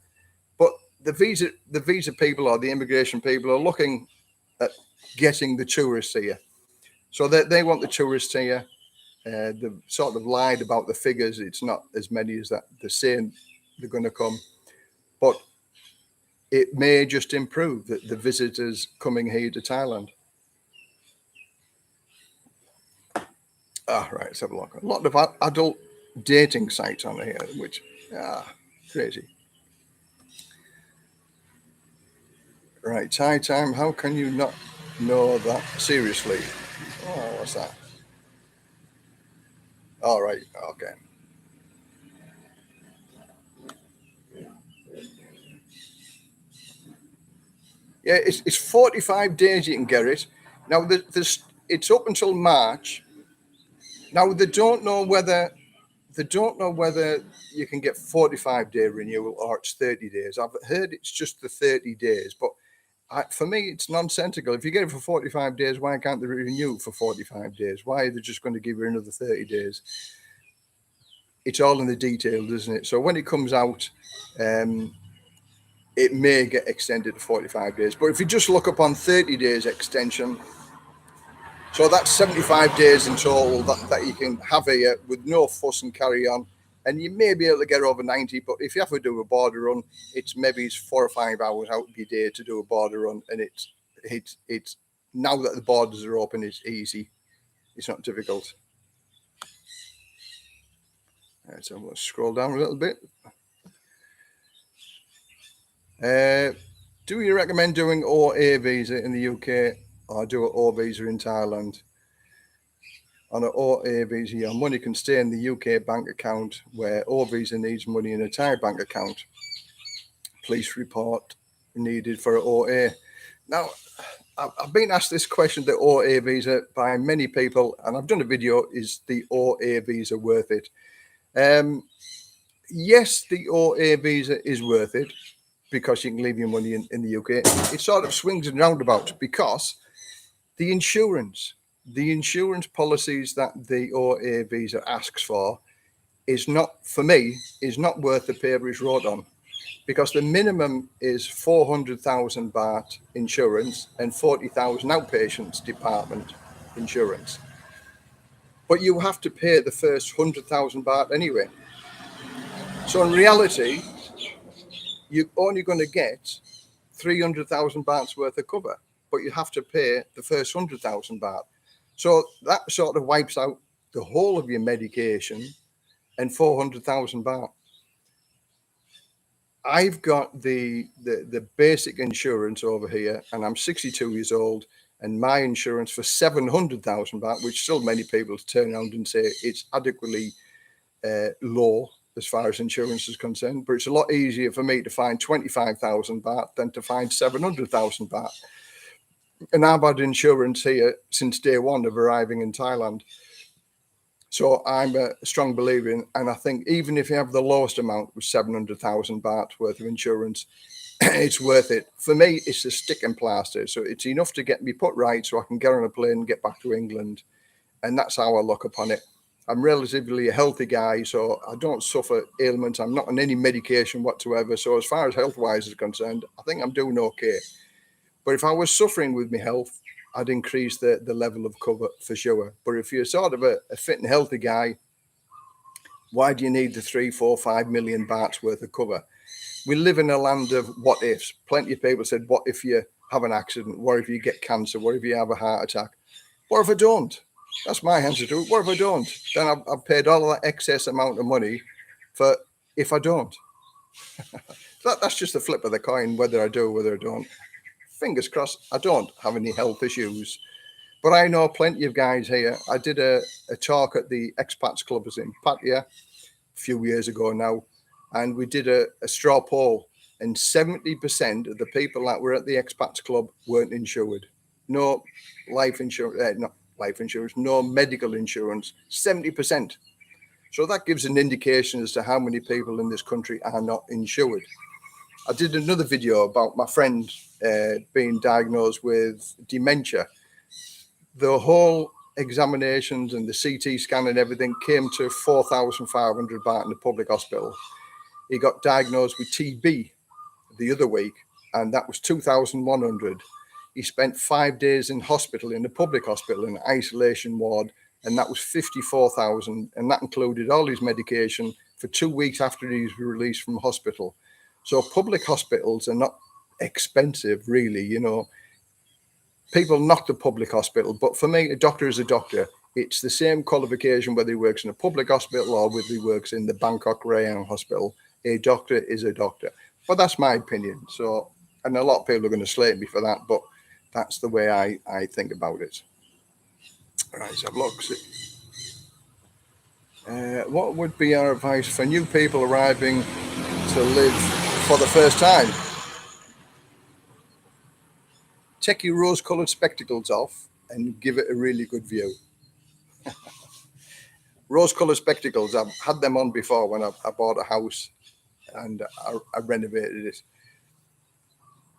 But the visa people or the immigration people are looking at getting the tourists here. So they want the tourists here. They've sort of lied about the figures. It's not as many as that they're saying they're going to come. But it may just improve the visitors coming here to Thailand. Right, let's have a look. A lot of adult dating sites on here, which Ah, crazy. Right, time. How can you not know that? Seriously. Oh, what's that? All right, okay. Yeah, it's 45 days you can get it. Now, it's up until March. Now, they don't know whether you can get 45-day renewal or it's 30 days. I've heard it's just the 30 days, but for me, it's nonsensical. If you get it for 45 days, why can't they renew for 45 days? Why are they just going to give you another 30 days? It's all in the details, isn't it? So when it comes out, it may get extended to 45 days. But if you just look up on 30 days extension, so that's 75 days in total that you can have here with no fuss and carry on. And you may be able to get over 90, but if you have to do a border run, it's 4 or 5 hours out of your day to do a border run. And it's now that the borders are open, it's easy. It's not difficult. Right, so I'm going to scroll down a little bit. Do you recommend doing OA visa in the UK or do an O visa in Thailand? On an OA visa, your money can stay in the UK bank account, where O visa needs money in a Thai bank account. Police report needed for an OA. Now, I've been asked this question, the OA visa, by many people, and I've done a video, is the OA visa worth it? Yes, the OA visa is worth it because you can leave your money in the UK. It sort of swings and roundabouts because the insurance policies that the OA visa asks for is not worth the paper it's wrote on, because the minimum is 400,000 baht insurance and 40,000 outpatients department insurance. But you have to pay the first 100,000 baht anyway. So in reality, you're only going to get 300,000 bahts worth of cover, but you have to pay the first 100,000 baht. So that sort of wipes out the whole of your medication and 400,000 baht. I've got the basic insurance over here, and I'm 62 years old, and my insurance for 700,000 baht, which still many people turn around and say it's adequately low as far as insurance is concerned, but it's a lot easier for me to find 25,000 baht than to find 700,000 baht. And I've had insurance here since day one of arriving in Thailand. So I'm a strong believer in, and I think even if you have the lowest amount with 700,000 baht worth of insurance, it's worth it. For me, it's a stick and plaster. So it's enough to get me put right so I can get on a plane and get back to England. And that's how I look upon it. I'm relatively a healthy guy, so I don't suffer ailments. I'm not on any medication whatsoever. So as far as health-wise is concerned, I think I'm doing okay. But if I was suffering with my health, I'd increase the level of cover for sure. But if you're sort of a fit and healthy guy, why do you need the 3, 4, 5 million bahts worth of cover? We live in a land of what ifs. Plenty of people said, what if you have an accident? What if you get cancer? What if you have a heart attack? What if I don't? That's my answer to it. What if I don't? Then I've paid all that excess amount of money for if I don't. That's just the flip of the coin, whether I do or whether I don't. Fingers crossed, I don't have any health issues. But I know plenty of guys here. I did a talk at the Expats Club in Pattaya a few years ago now, and we did a straw poll, and 70% of the people that were at the Expats Club weren't insured. No life insurance, no medical insurance, 70%. So that gives an indication as to how many people in this country are not insured. I did another video about my friend being diagnosed with dementia. The whole examinations and the CT scan and everything came to 4,500 baht in the public hospital. He got diagnosed with TB the other week, and that was 2,100. He spent 5 days in hospital, in the public hospital, in an isolation ward, and that was 54,000, and that included all his medication for 2 weeks after he was released from hospital. So public hospitals are not expensive, really. You know, people knock the public hospital, but for me, a doctor is a doctor. It's the same qualification whether he works in a public hospital or whether he works in the Bangkok Rayong Hospital. A doctor is a doctor. But that's my opinion. So, and a lot of people are going to slate me for that, but that's the way I think about it. All right, so look. What would be our advice for new people arriving to live for the first time? Take your rose-coloured spectacles off and give it a really good view. Rose-coloured spectacles, I've had them on before when I bought a house and I renovated it.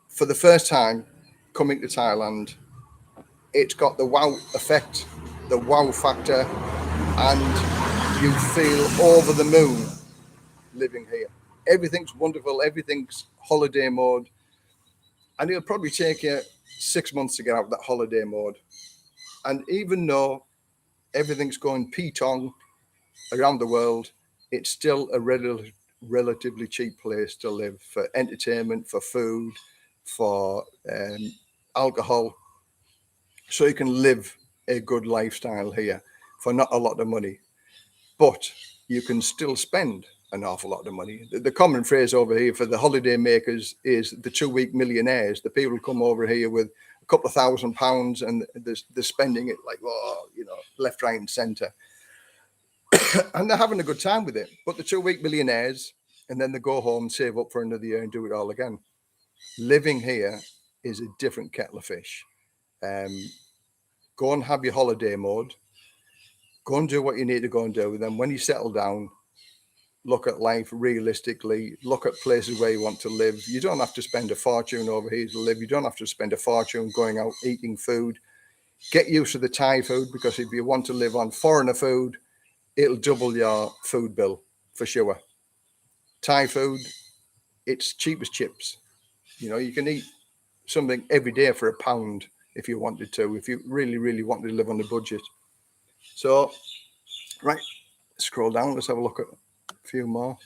For the first time coming to Thailand, it's got the wow effect, the wow factor, and you feel over the moon living here. Everything's wonderful, everything's holiday mode, and it'll probably take you 6 months to get out of that holiday mode. And even though everything's going P-tong around the world, it's still a relatively cheap place to live for entertainment, for food, for alcohol. So you can live a good lifestyle here for not a lot of money, but you can still spend an awful lot of money. The common phrase over here for the holiday makers is the 2-week millionaires. The people come over here with a couple of £1,000 and they're spending it like, oh, you know, left, right and centre. And they're having a good time with it. But the 2-week millionaires, and then they go home, save up for another year and do it all again. Living here is a different kettle of fish. Go and have your holiday mode. Go and do what you need to go and do. And then when you settle down, look at life realistically, look at places where you want to live. You don't have to spend a fortune over here to live. You don't have to spend a fortune going out eating food. Get used to the Thai food, because if you want to live on foreigner food, it'll double your food bill for sure. Thai food, it's cheap as chips. You know, you can eat something every day for £1 if you wanted to, if you really, really wanted to live on a budget. So, right, scroll down. Let's have a look at a few more.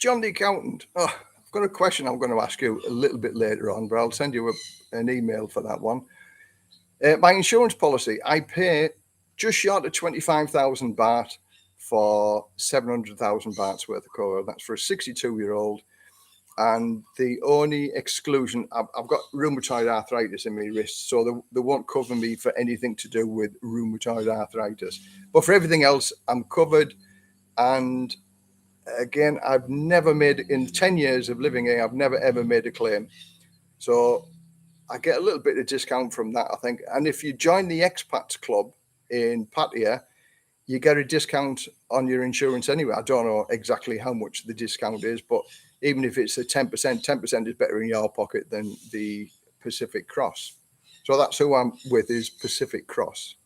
John the accountant. Oh, I've got a question I'm going to ask you a little bit later on, but I'll send you an email for that one. My insurance policy, I pay just short of 25,000 baht for 700,000 bahts worth of cover. That's for a 62-year-old. And the only exclusion, I've got rheumatoid arthritis in my wrist, so they won't cover me for anything to do with rheumatoid arthritis. But for everything else, I'm covered. And again, I've never made, in 10 years of living here, I've never ever made a claim. So I get a little bit of discount from that, I think. And if you join the expats club in Pattaya, you get a discount on your insurance anyway. I don't know exactly how much the discount is, but even if it's a 10%, 10% is better in your pocket than the Pacific Cross. So that's who I'm with, is Pacific Cross.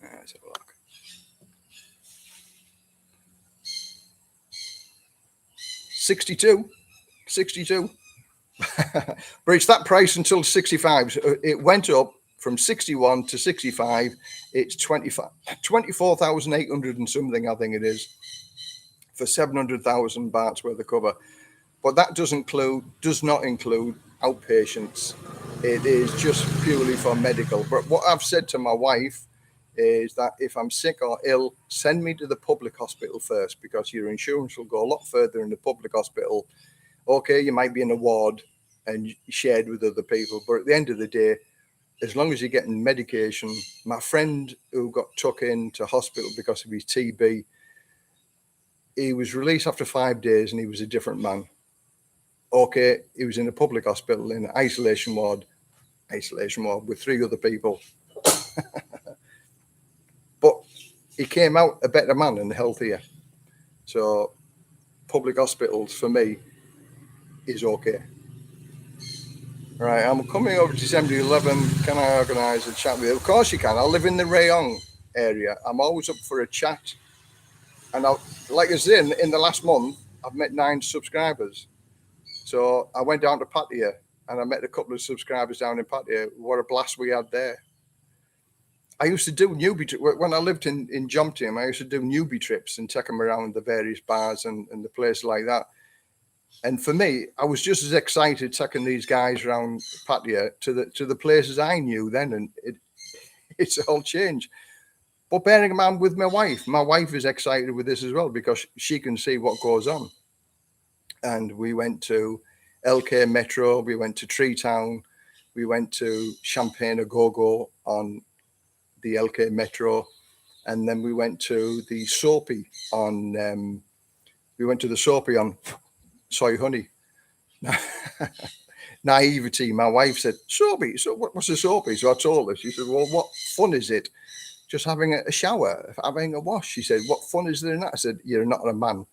Let's have a look. 62. But it's that price until 65. So it went up from 61 to 65. It's 24,800 and something, I think it is, for 700,000 bahts worth of cover. But that does not include outpatients. It is just purely for medical. But what I've said to my wife is that if I'm sick or ill, send me to the public hospital first, because your insurance will go a lot further in the public hospital. Okay, you might be in a ward and shared with other people, but at the end of the day, as long as you're getting medication. My friend who got took into hospital because of his TB, he was released after 5 days and he was a different man. Okay, he was in a public hospital in an isolation ward with 3 other people. But he came out a better man and healthier. So public hospitals for me is okay. Right, I'm coming over December 11. Can I organise a chat with you? Of course you can. I live in the Rayong area. I'm always up for a chat. And like I said, in the last month, I've met 9 subscribers. So I went down to Pattaya and I met a couple of subscribers down in Pattaya. What a blast we had there. I used to do newbie trips. When I lived in Jomtien, I used to do newbie trips and take them around the various bars and the places like that. And for me, I was just as excited taking these guys around Pattaya to the places I knew then, and it's all changed. But bearing in mind with my wife is excited with this as well because she can see what goes on. And we went to LK Metro, we went to Tree Town, we went to Champagne Agogo on the LK Metro, and then we went to the Soapy on Soy Honey. Naivety. My wife said, "Soapy, so what's a soapy?" So I told her. She said, "Well, what fun is it? Just having a shower, having a wash." She said, "What fun is there in that?" I said, "You're not a man."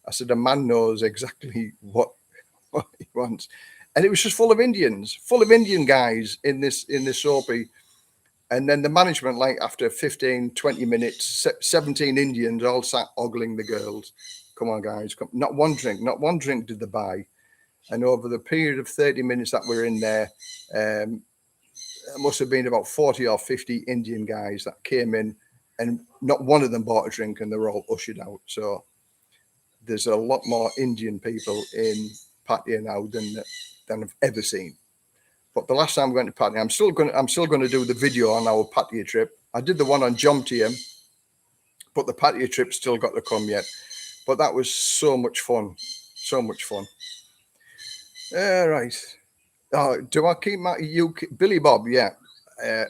I said, "A man knows exactly what he wants." And it was just full of Indian guys in this soapy. And then the management, like after 15, 20 minutes, 17 Indians all sat ogling the girls. Come on, guys. Come. Not one drink did they buy. And over the period of 30 minutes that we're in there, there must have been about 40 or 50 Indian guys that came in, and not one of them bought a drink, and they were all ushered out. So there's a lot more Indian people in Pattaya now than I've ever seen. But the last time we went to Pattaya, I'm still going to do the video on our Pattaya trip. I did the one on Jomtien, but the Pattaya trip still got to come yet. But that was so much fun, so much fun. Right. Do I keep my UK Billy Bob? Yeah,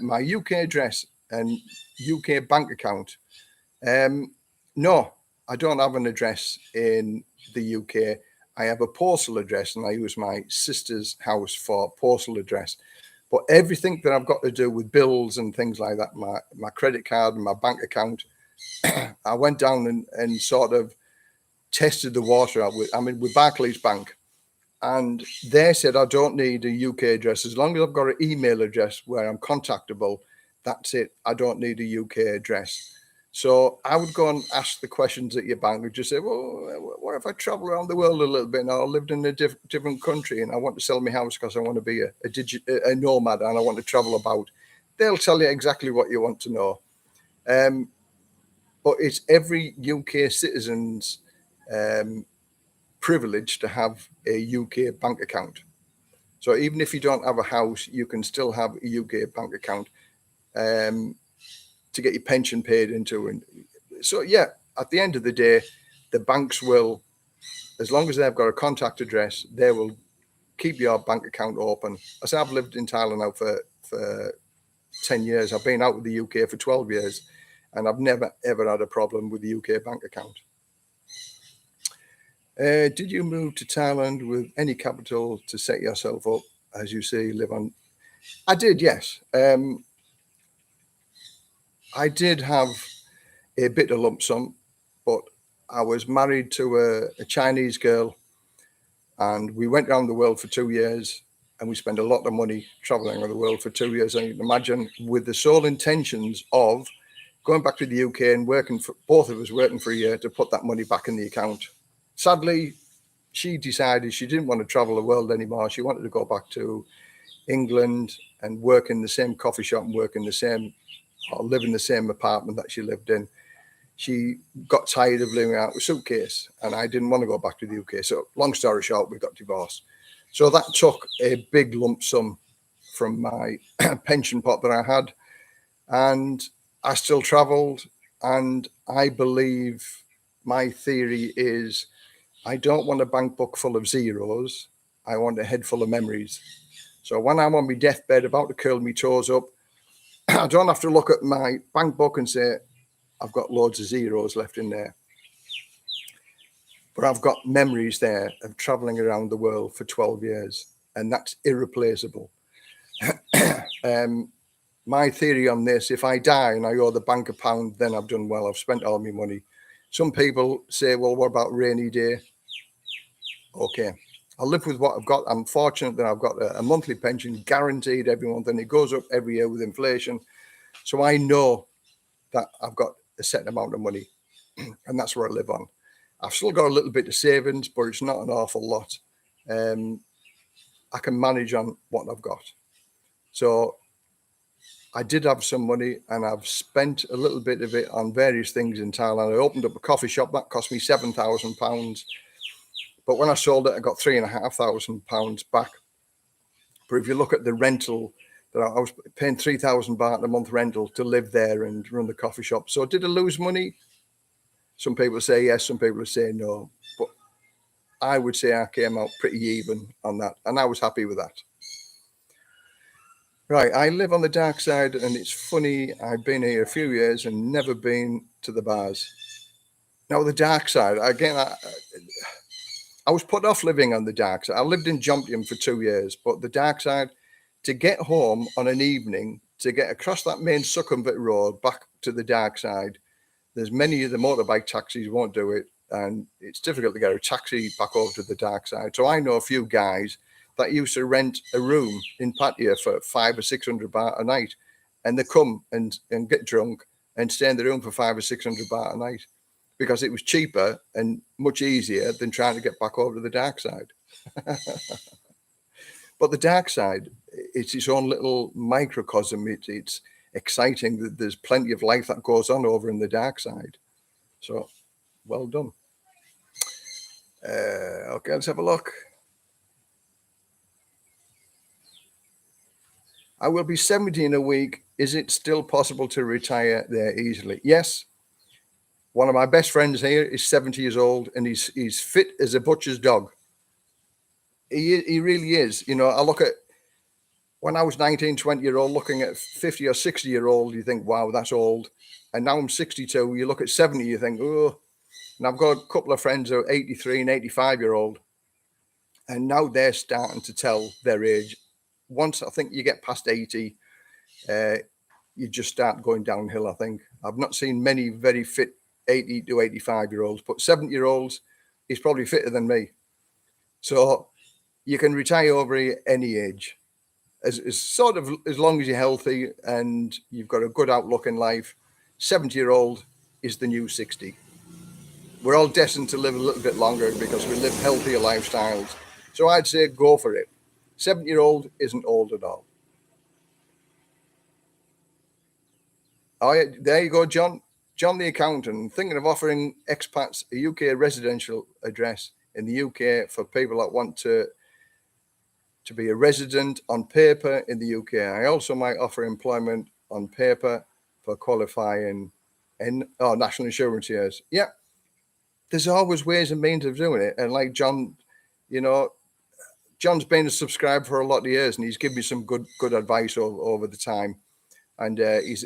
my UK address and UK bank account. No, I don't have an address in the UK. I have a postal address, and I use my sister's house for postal address. But everything that I've got to do with bills and things like that, my credit card and my bank account, I went down and sort of tested the water out with Barclays Bank. And they said, I don't need a UK address. As long as I've got an email address where I'm contactable, that's it. I don't need a UK address. So I would go and ask the questions at your bank and just say, well, what if I travel around the world a little bit and I lived in a different country and I want to sell my house because I want to be a nomad and I want to travel about? They'll tell you exactly what you want to know. But it's every UK citizen's privilege to have a UK bank account. So even if you don't have a house, you can still have a UK bank account to get your pension paid into. And so, yeah, at the end of the day, the banks will, as long as they've got a contact address, they will keep your bank account open. As I've lived in Thailand now for 10 years. I've been out of the UK for 12 years, and I've never, ever had a problem with the UK bank account. Did you move to Thailand with any capital to set yourself up, as you say, live on? I did, yes. I did have a bit of lump sum, but I was married to a Chinese girl, and we went around the world for 2 years, and we spent a lot of money traveling around the world for 2 years. And you can imagine, with the sole intentions of going back to the UK and working for both of us, working for a year to put that money back in the account. Sadly, she decided she didn't want to travel the world anymore. She wanted to go back to England and work in the same coffee shop and work in the same, or live in the same apartment that she lived in. She got tired of living out with a suitcase, and I didn't want to go back to the UK. So long story short, we got divorced. So that took a big lump sum from my pension pot that I had, and I still traveled. And I believe my theory is I don't want a bank book full of zeros. I want a head full of memories. So when I'm on my deathbed about to curl my toes up, I don't have to look at my bank book and say, I've got loads of zeros left in there. But I've got memories there of traveling around the world for 12 years, and that's irreplaceable. My theory on this, if I die and I owe the bank £1, then I've done well. I've spent all my money. Some people say, well, what about rainy day? Okay, I'll live with what I've got. I'm fortunate that I've got a monthly pension guaranteed every month, and it goes up every year with inflation. So I know that I've got a set amount of money, and that's where I live on. I've still got a little bit of savings, but it's not an awful lot. I can manage on what I've got. So I did have some money, and I've spent a little bit of it on various things in Thailand. I opened up a coffee shop that cost me £7,000. But when I sold it, I got £3,500 back. But if you look at the rental, that I was paying 3,000 baht a month rental to live there and run the coffee shop. So did I lose money? Some people say yes, some people say no. But I would say I came out pretty even on that, and I was happy with that. Right, I live on the dark side, and it's funny, I've been here a few years and never been to the bars. Now, the dark side, again, I was put off living on the dark side. I lived in Jomtien for 2 years, but the dark side, to get home on an evening, to get across that main Sukhumvit road back to the dark side, there's many of the motorbike taxis won't do it, and it's difficult to get a taxi back over to the dark side. So I know a few guys that used to rent a room in Pattaya for 500 or 600 baht a night, and they come and get drunk and stay in the room for 500 or 600 baht a night, because it was cheaper and much easier than trying to get back over to the dark side. But the dark side, it's its own little microcosm. It's exciting that there's plenty of life that goes on over in the dark side. So, well done. Okay, let's have a look. I will be 70 in a week. Is it still possible to retire there easily? Yes. One of my best friends here is 70 years old, and he's fit as a butcher's dog. He really is. You know, I look at when I was 19, 20-year-old, looking at 50 or 60-year-old, you think, wow, that's old. And now I'm 62. You look at 70, you think, oh. And I've got a couple of friends who are 83 and 85-year-old, and now they're starting to tell their age. Once I think you get past 80, you just start going downhill, I think. I've not seen many very fit 80 to 85-year-olds, but 70-year-olds is probably fitter than me. So you can retire over any age. As sort of as long as you're healthy and you've got a good outlook in life. 70-year-old is the new 60. We're all destined to live a little bit longer because we live healthier lifestyles. So I'd say go for it. 70-year-old isn't old at all. Oh yeah, there you go, John. John the accountant, thinking of offering expats a UK residential address in the UK for people that want to be a resident on paper in the UK. I also might offer employment on paper for qualifying national insurance years. Yeah, there's always ways and means of doing it. And like John, you know, John's been a subscriber for a lot of years, and he's given me some good advice over the time. And he's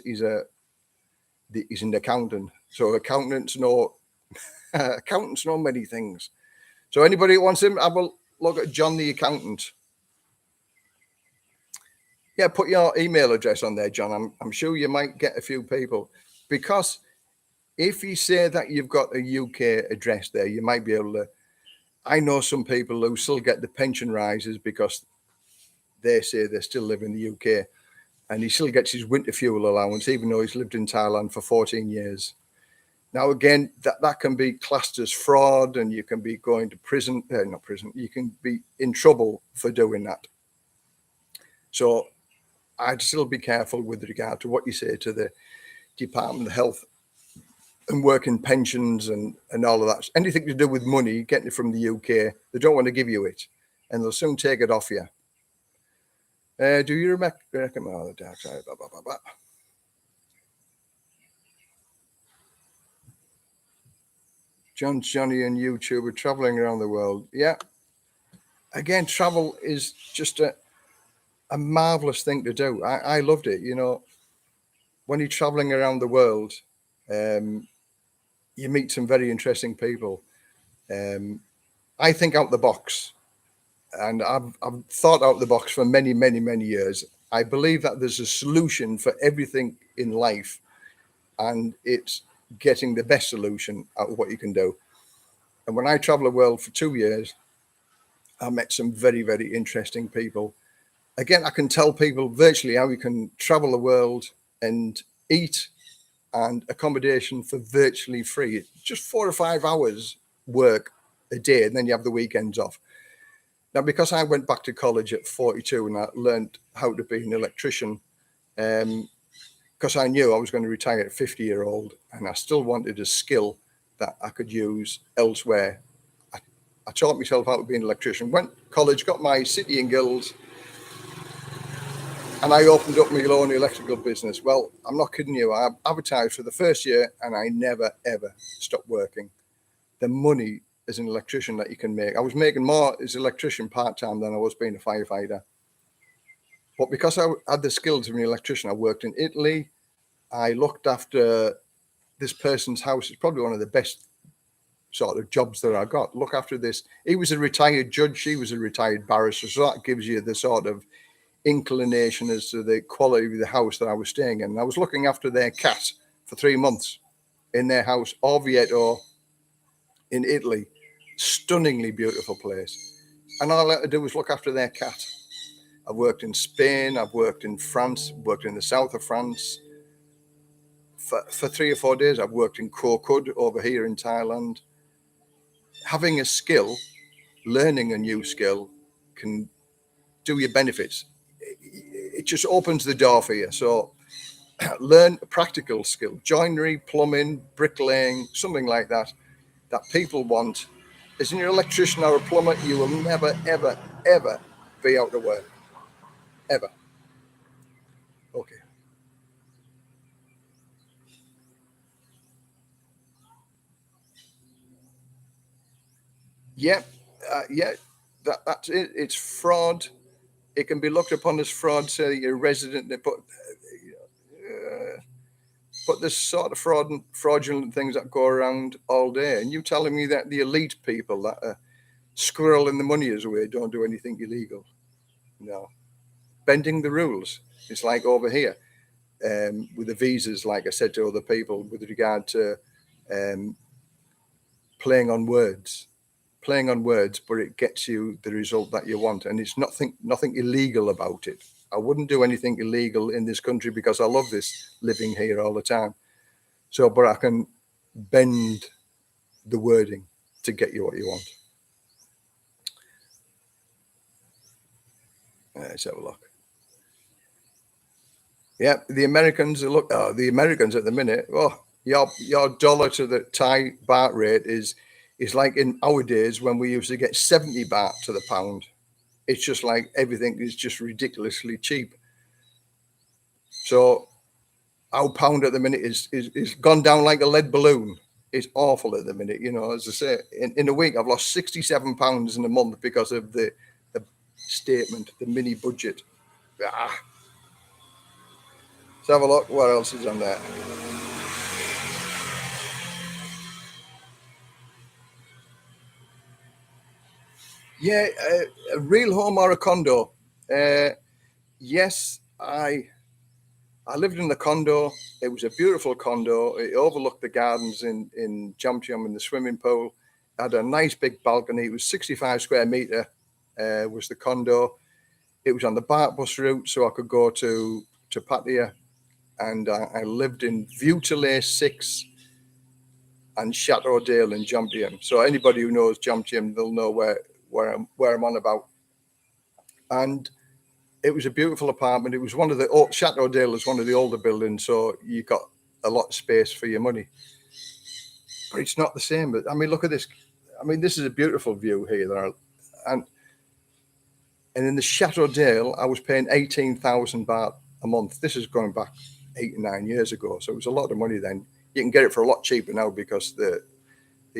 an accountant, so accountants know many things. So anybody who wants him, have a look at John the accountant. Yeah, put your email address on there, John. I'm sure you might get a few people, because if you say that you've got a UK address there, you might be able to. I know some people who still get the pension rises because they say they still live in the UK, and he still gets his winter fuel allowance, even though he's lived in Thailand for 14 years. Now, again, that can be classed as fraud, and you can be going to prison, not prison, you can be in trouble for doing that. So I'd still be careful with regard to what you say to the Department of Health and working pensions and all of that. Anything to do with money, getting it from the UK, they don't want to give you it, and they'll soon take it off you. Do you recommend the dark side? Blah, blah, blah, blah. Johnny and YouTube are traveling around the world. Yeah. Again, travel is just a marvelous thing to do. I loved it. You know, when you're traveling around the world, you meet some very interesting people. I think out the box, and I've thought out the box for many, many, many years. I believe that there's a solution for everything in life, and it's getting the best solution out of what you can do. And when I traveled the world for 2 years, I met some very, very interesting people. Again, I can tell people virtually how you can travel the world and eat and accommodation for virtually free. Just 4 or 5 hours work a day, and then you have the weekends off. Now, because I went back to college at 42 and I learned how to be an electrician, because I knew I was going to retire at 50-year-old, and I still wanted a skill that I could use elsewhere. I taught myself how to be an electrician. Went to college, got my City and Guilds, and I opened up my own electrical business. Well, I'm not kidding you. I advertised for the first year and I never, ever stopped working. The money as an electrician that you can make. I was making more as an electrician part-time than I was being a firefighter. But because I had the skills of an electrician, I worked in Italy. I looked after this person's house. It's probably one of the best sort of jobs that I got. Look after this. He was a retired judge. She was a retired barrister. So that gives you the sort of inclination as to the quality of the house that I was staying in. And I was looking after their cat for 3 months in their house, Orvieto in Italy. Stunningly beautiful place. And all I had to do was look after their cat. I've worked in Spain, I've worked in France, worked in the south of France. For 3 or 4 days, I've worked in Kokud over here in Thailand. Having a skill, learning a new skill can do you benefits. It just opens the door for you. So learn a practical skill, joinery, plumbing, bricklaying, something like that, that people want. As an electrician or a plumber, you will never, ever, ever be out of work. Ever. Okay. Yeah, that's it. It's fraud. It can be looked upon as fraud. So you're a resident, but there's sort of fraudulent things that go around all day. And you telling me that the elite people that are squirreling the money away don't do anything illegal? No. Bending the rules. It's like over here with the visas, like I said to other people, with regard to playing on words, but it gets you the result that you want. And it's nothing illegal about it. I wouldn't do anything illegal in this country because I love this living here all the time. So, but I can bend the wording to get you what you want. Let's have a look. Yeah, the Americans the Americans at the minute. Oh, your dollar to the Thai baht rate is like in our days when we used to get 70 baht to the pound. It's just like everything is just ridiculously cheap. So our pound at the minute is gone down like a lead balloon. It's awful at the minute. You know, as I say, in a week I've lost 67 pounds in a month because of the statement, the mini budget. Ah. Let's have a look. What else is on there? Yeah, a real home or a condo. Yes, I lived in the condo. It was a beautiful condo. It overlooked the gardens in Jomtien and the swimming pool. It had a nice big balcony. It was 65 square meter. Was the condo. It was on the BART bus route, so I could go to Pattaya. And I lived in Vutalay 6 and Chateaudale in Jomtien. So anybody who knows Jomtien, they'll know where I'm on about. And it was a beautiful apartment. It was one of the Chateaudale is one of the older buildings, so you got a lot of space for your money. But it's not the same. But I mean, look at this. I mean, this is a beautiful view here. And in the Chateaudale, I was paying 18,000 baht a month. This is going back 8 or 9 years ago, so it was a lot of money then. You can get it for a lot cheaper now because the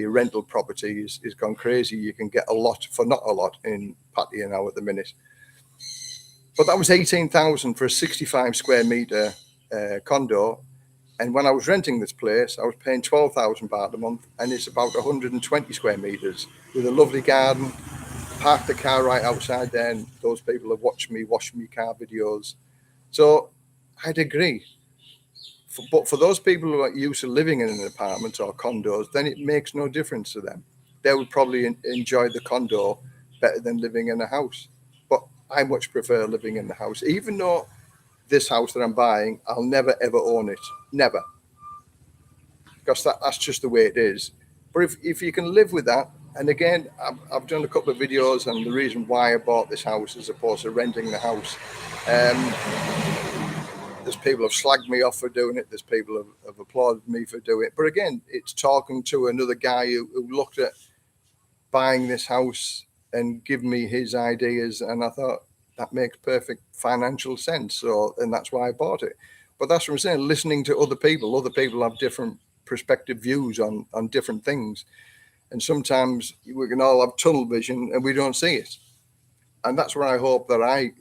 rental property is gone crazy. You can get a lot for not a lot in Pattaya now at the minute. But that was 18,000 for a 65 square meter condo. And when I was renting this place, I was paying 12,000 baht a month, and it's about 120 square meters with a lovely garden. Parked the car right outside there, and those people have watched me wash my car videos. So I'd agree. But for those people who are used to living in an apartment or condos, then it makes no difference to them. They would probably enjoy the condo better than living in a house. But I much prefer living in the house, even though this house that I'm buying, I'll never, ever own it. Never. Because that's just the way it is. But if you can live with that, and again, I've done a couple of videos on the reason why I bought this house as opposed to renting the house. There's people have slagged me off for doing it. There's people have applauded me for doing it. But again, it's talking to another guy who looked at buying this house and give me his ideas. And I thought that makes perfect financial sense. So, and that's why I bought it. But that's what I'm saying, listening to other people have different perspective views on different things. And sometimes we can all have tunnel vision and we don't see it. And that's what I hope that I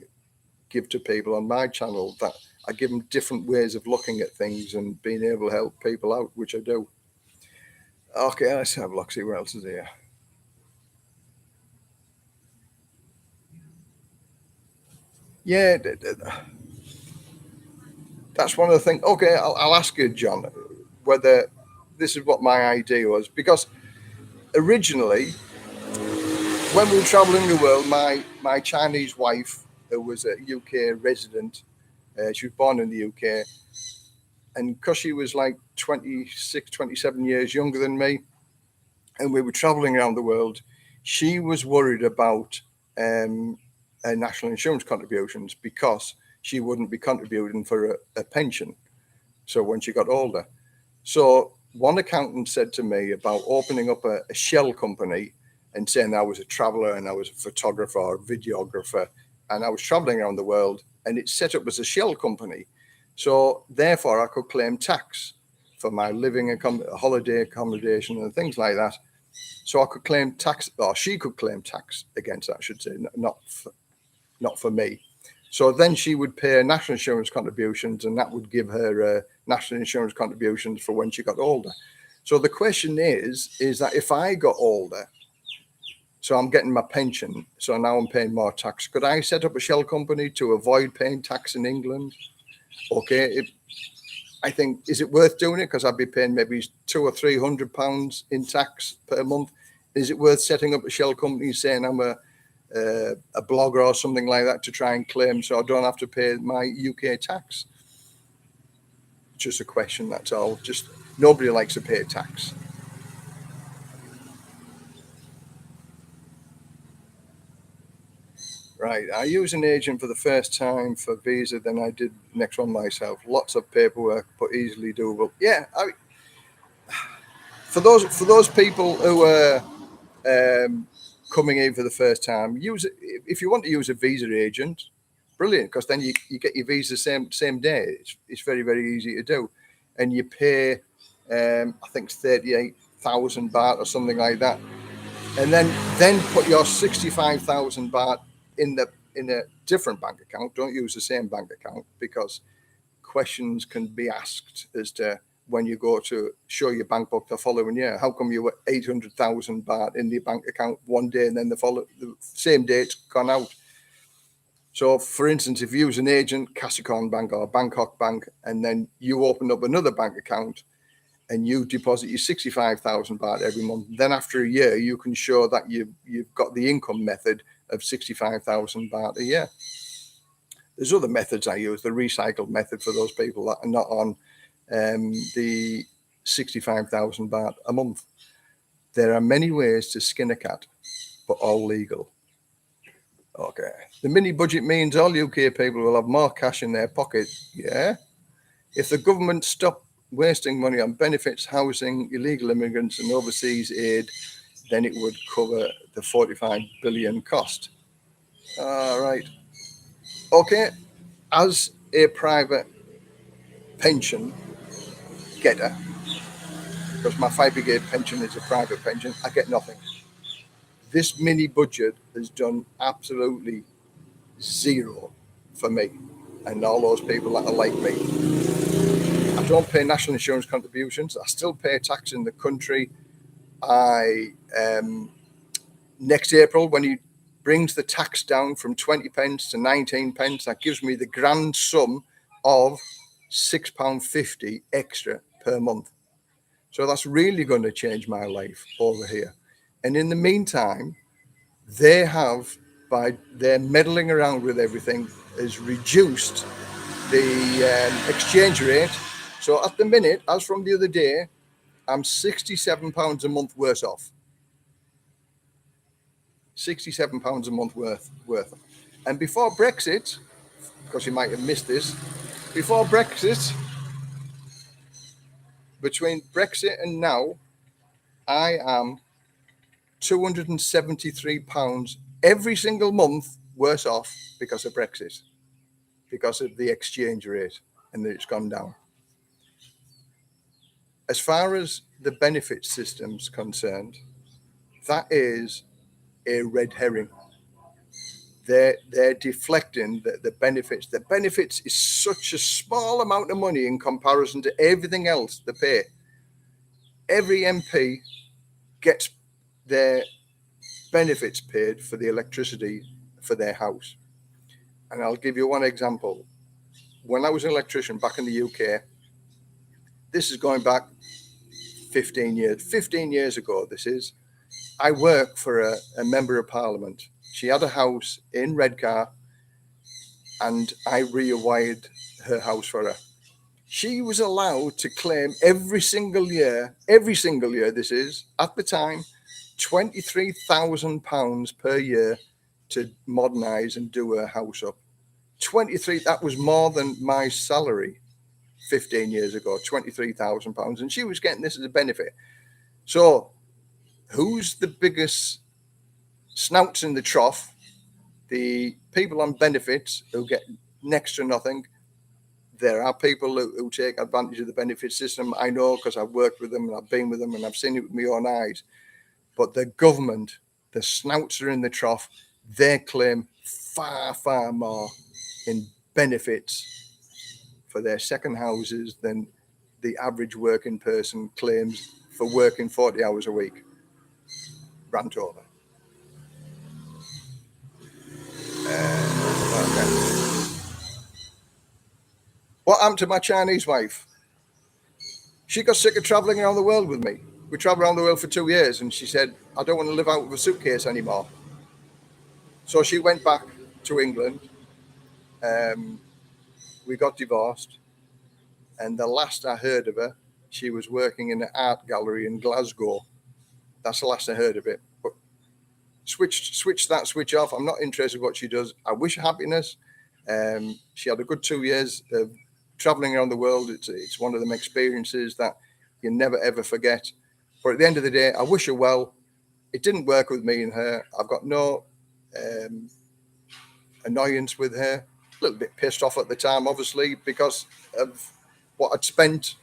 give to people on my channel, that I give them different ways of looking at things and being able to help people out, which I do. Okay, let's have a look, see what else is here. Yeah, that's one of the things. Okay, I'll ask you, John, whether this is what my idea was. Because originally, when we were traveling the world, my Chinese wife, who was a UK resident, she was born in the UK, and because she was like 26, 27 years younger than me, and we were traveling around the world, she was worried about national insurance contributions because she wouldn't be contributing for a pension. So when she got older. So one accountant said to me about opening up a shell company and saying I was a traveler and I was a photographer or a videographer, and I was traveling around the world, and it's set up as a shell company. So therefore I could claim tax for my living, holiday accommodation and things like that. So I could claim tax, or she could claim tax against that, I should say, not for me. So then she would pay national insurance contributions, and that would give her national insurance contributions for when she got older. So the question is that if I got older, so I'm getting my pension, so now I'm paying more tax, could I set up a shell company to avoid paying tax in England? Okay, I think, is it worth doing it? Because I'd be paying maybe £200 or £300 in tax per month. Is it worth setting up a shell company saying I'm a blogger or something like that to try and claim so I don't have to pay my UK tax? Just a question, that's all. Just nobody likes to pay tax. Right, I use an agent for the first time for visa, then I did next one myself. Lots of paperwork, but easily doable. Yeah, for those people who are coming in for the first time, use it. If you want to use a visa agent, brilliant, because then you get your visa same day. It's very, very easy to do, and you pay I think it's 38,000 baht or something like that, and then put your 65,000 baht in a different bank account. Don't use the same bank account, because questions can be asked as to when you go to show your bank book the following year. How come you were 800,000 baht in the bank account one day and then the same day it's gone out? So, for instance, if you use an agent, Kasikorn Bank or Bangkok Bank, and then you open up another bank account and you deposit your 65,000 baht every month, then after a year you can show that you've got the income method of 65,000 baht a year. There's other methods I use, the recycled method for those people that are not on the 65,000 baht a month. There are many ways to skin a cat, but all legal. Okay. The mini budget means all UK people will have more cash in their pocket. Yeah. If the government stopped wasting money on benefits, housing, illegal immigrants and overseas aid, then it would cover the 45 billion cost. All right. Okay. As a private pension getter, because my fire brigade pension is a private pension, I get nothing. This mini budget has done absolutely zero for me and all those people that are like me. I don't pay national insurance contributions. I still pay tax in the country. Next April, when he brings the tax down from 20 pence to 19 pence, that gives me the grand sum of £6.50 extra per month. So that's really going to change my life over here. And in the meantime, they have, by their meddling around with everything, has reduced the exchange rate. So at the minute, as from the other day, I'm £67 a month worse off. £67 a month worth. And before Brexit, because you might have missed this, before Brexit, between Brexit and now, I am £273 every single month worse off because of Brexit, because of the exchange rate, and that it's gone down. As far as the benefit system's concerned, that is a red herring. They're deflecting the benefits. The benefits is such a small amount of money in comparison to everything else they pay. Every MP gets their benefits paid for the electricity for their house. And I'll give you one example. When I was an electrician back in the UK, this is going back 15 years. 15 years ago, this is. I worked for a member of parliament. She had a house in Redcar, and I rewired her house for her. She was allowed to claim every single year, this is, at the time, £23,000 per year to modernise and do her house up. 23, that was more than my salary 15 years ago, £23,000. And she was getting this as a benefit. So who's the biggest snouts in the trough? The people on benefits who get next to nothing. There are people who take advantage of the benefit system. I know, because I've worked with them and I've been with them and I've seen it with my own eyes. But the government, the snouts are in the trough. They claim far, far more in benefits for their second houses than the average working person claims for working 40 hours a week. Rant over. Okay. What happened to my Chinese wife? She got sick of traveling around the world with me. We traveled around the world for 2 years, and she said, I don't want to live out with a suitcase anymore. So she went back to England. We got divorced, and the last I heard of her, she was working in an art gallery in Glasgow. That's the last I heard of it. But switch that switch off. I'm not interested in what she does. I wish her happiness. She had a good 2 years of traveling around the world. It's one of them experiences that you never ever forget. But at the end of the day, I wish her well. It didn't work with me and her. I've got no annoyance with her. A little bit pissed off at the time, obviously, because of what I'd spent.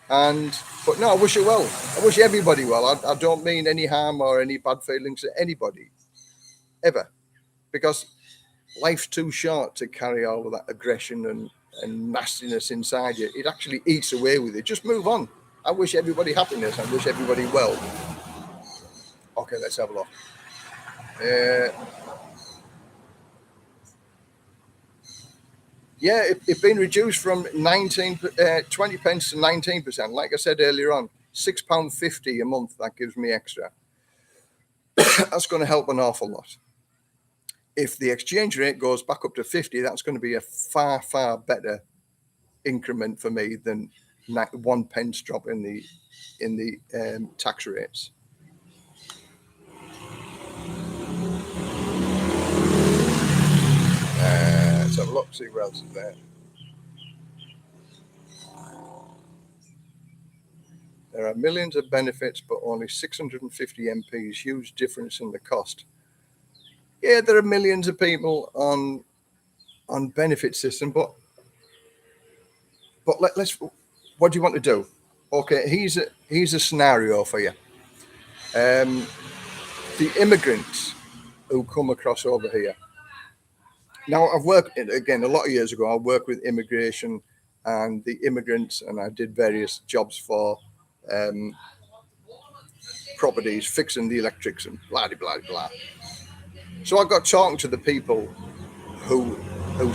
But no, I wish her well. I wish everybody well. I don't mean any harm or any bad feelings to anybody, ever, because life's too short to carry all of that aggression and nastiness inside you. It actually eats away with you. Just move on. I wish everybody happiness. I wish everybody well. Okay, let's have a look. Yeah, it's been reduced from 20 pence to 19%. Like I said earlier on, £6.50 a month, that gives me extra. That's going to help an awful lot. If the exchange rate goes back up to 50, that's going to be a far, far better increment for me than 1 pence drop in the tax rates. Let's have a look, see what else is there. There are millions of benefits, but only 650 MPs. Huge difference in the cost. Yeah, there are millions of people on benefit system, but let's. What do you want to do? Okay, here's a scenario for you. The immigrants who come across over here. Now, I've worked, again, a lot of years ago, I worked with immigration and the immigrants, and I did various jobs for properties, fixing the electrics and blah, blah, blah. So I got talking to the people who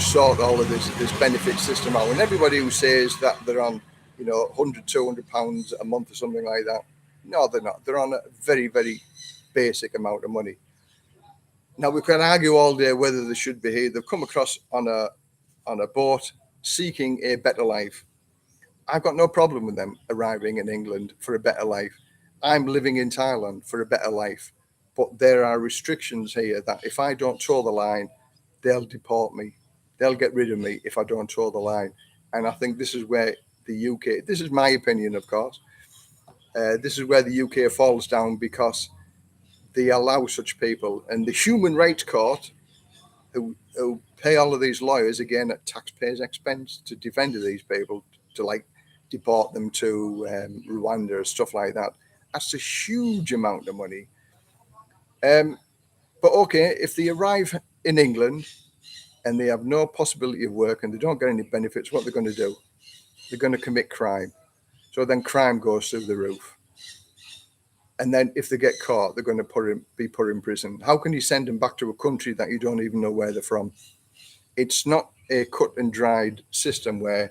sort all of this benefit system out, and everybody who says that they're on, £100, £200 a month or something like that. No, they're not. They're on a very, very basic amount of money. Now, we can argue all day whether they should be here. They've come across on a boat seeking a better life. I've got no problem with them arriving in England for a better life. I'm living in Thailand for a better life. But there are restrictions here that if I don't toe the line, they'll deport me. They'll get rid of me if I don't toe the line. And I think this is where the UK, this is my opinion, of course, this is where the UK falls down, because they allow such people. And the Human Rights Court, who pay all of these lawyers, again, at taxpayers' expense to defend these people, to like deport them to Rwanda or stuff like that. That's a huge amount of money. But okay, if they arrive in England and they have no possibility of work and they don't get any benefits, what they're going to do? They're going to commit crime. So then crime goes through the roof. And then if they get caught, they're going to be put in prison. How can you send them back to a country that you don't even know where they're from? It's not a cut and dried system where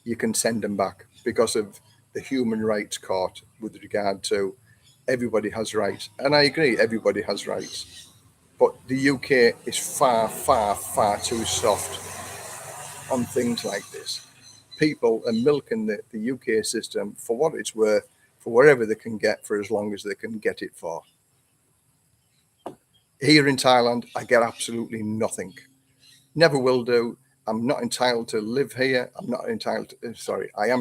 you can send them back because of the Human Rights Court with regard to everybody has rights. And I agree, everybody has rights. But the UK is far, far, far too soft on things like this. People are milking the UK system for what it's worth, for whatever they can get for as long as they can get it for. Here in Thailand, I get absolutely nothing. Never will do. I'm not entitled to live here. I am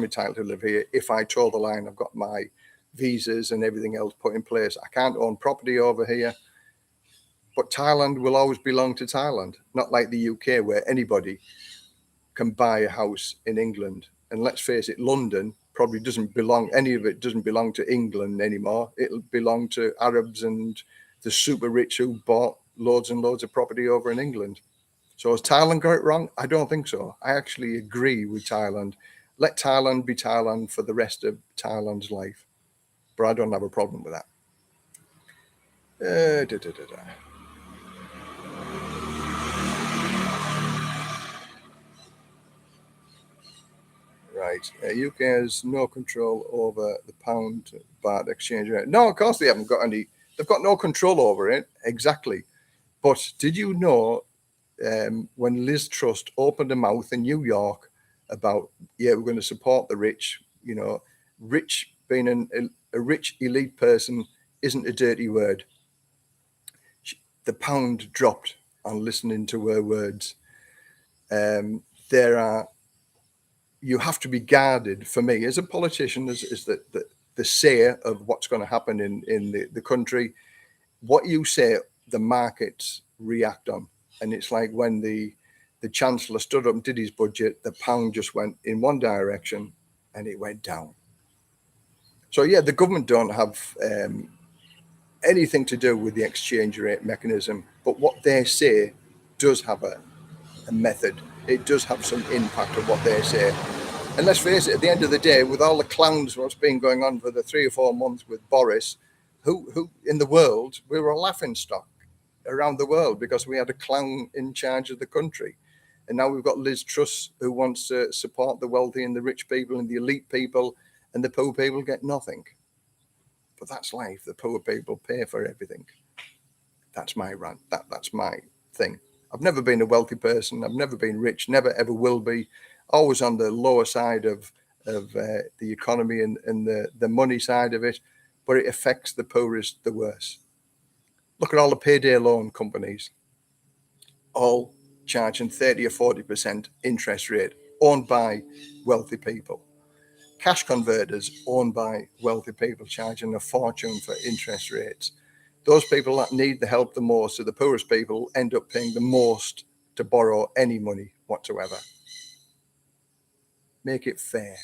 entitled to live here if I toe the line. I've got my visas and everything else put in place. I can't own property over here. But Thailand will always belong to Thailand, not like the UK where anybody can buy a house in England. And let's face it, London probably doesn't belong, any of it doesn't belong to England anymore. It'll belong to Arabs and the super rich who bought loads and loads of property over in England. So has Thailand got it wrong? I don't think so. I actually agree with Thailand. Let Thailand be Thailand for the rest of Thailand's life. But I don't have a problem with that. Right. UK has no control over the pound baht exchange rate. No, of course they haven't got any. They've got no control over it. Exactly. But did you know when Liz Truss opened her mouth in New York about, we're going to support the rich, rich, being a rich elite person isn't a dirty word. The pound dropped on listening to her words. You have to be guarded, for me as a politician, is the say of what's going to happen in the country. What you say, the markets react on. And it's like when the Chancellor stood up and did his budget, the pound just went in one direction and it went down. So the government don't have anything to do with the exchange rate mechanism, but what they say does have a method. It does have some impact of what they say. And let's face it, at the end of the day, with all the clowns what's been going on for the 3 or 4 months with Boris, who in the world, we were a laughing stock around the world because we had a clown in charge of the country. And now we've got Liz Truss, who wants to support the wealthy and the rich people and the elite people, and the poor people get nothing. But that's life. The poor people pay for everything. That's my rant. That's my thing. I've never been a wealthy person. I've never been rich, never ever will be. Always on the lower side of the economy and the money side of it, but it affects the poorest the worst. Look at all the payday loan companies, all charging 30 or 40% interest rate, owned by wealthy people. Cash converters owned by wealthy people, charging a fortune for interest rates. Those people that need the help the most, so the poorest people, end up paying the most to borrow any money whatsoever. Make it fair.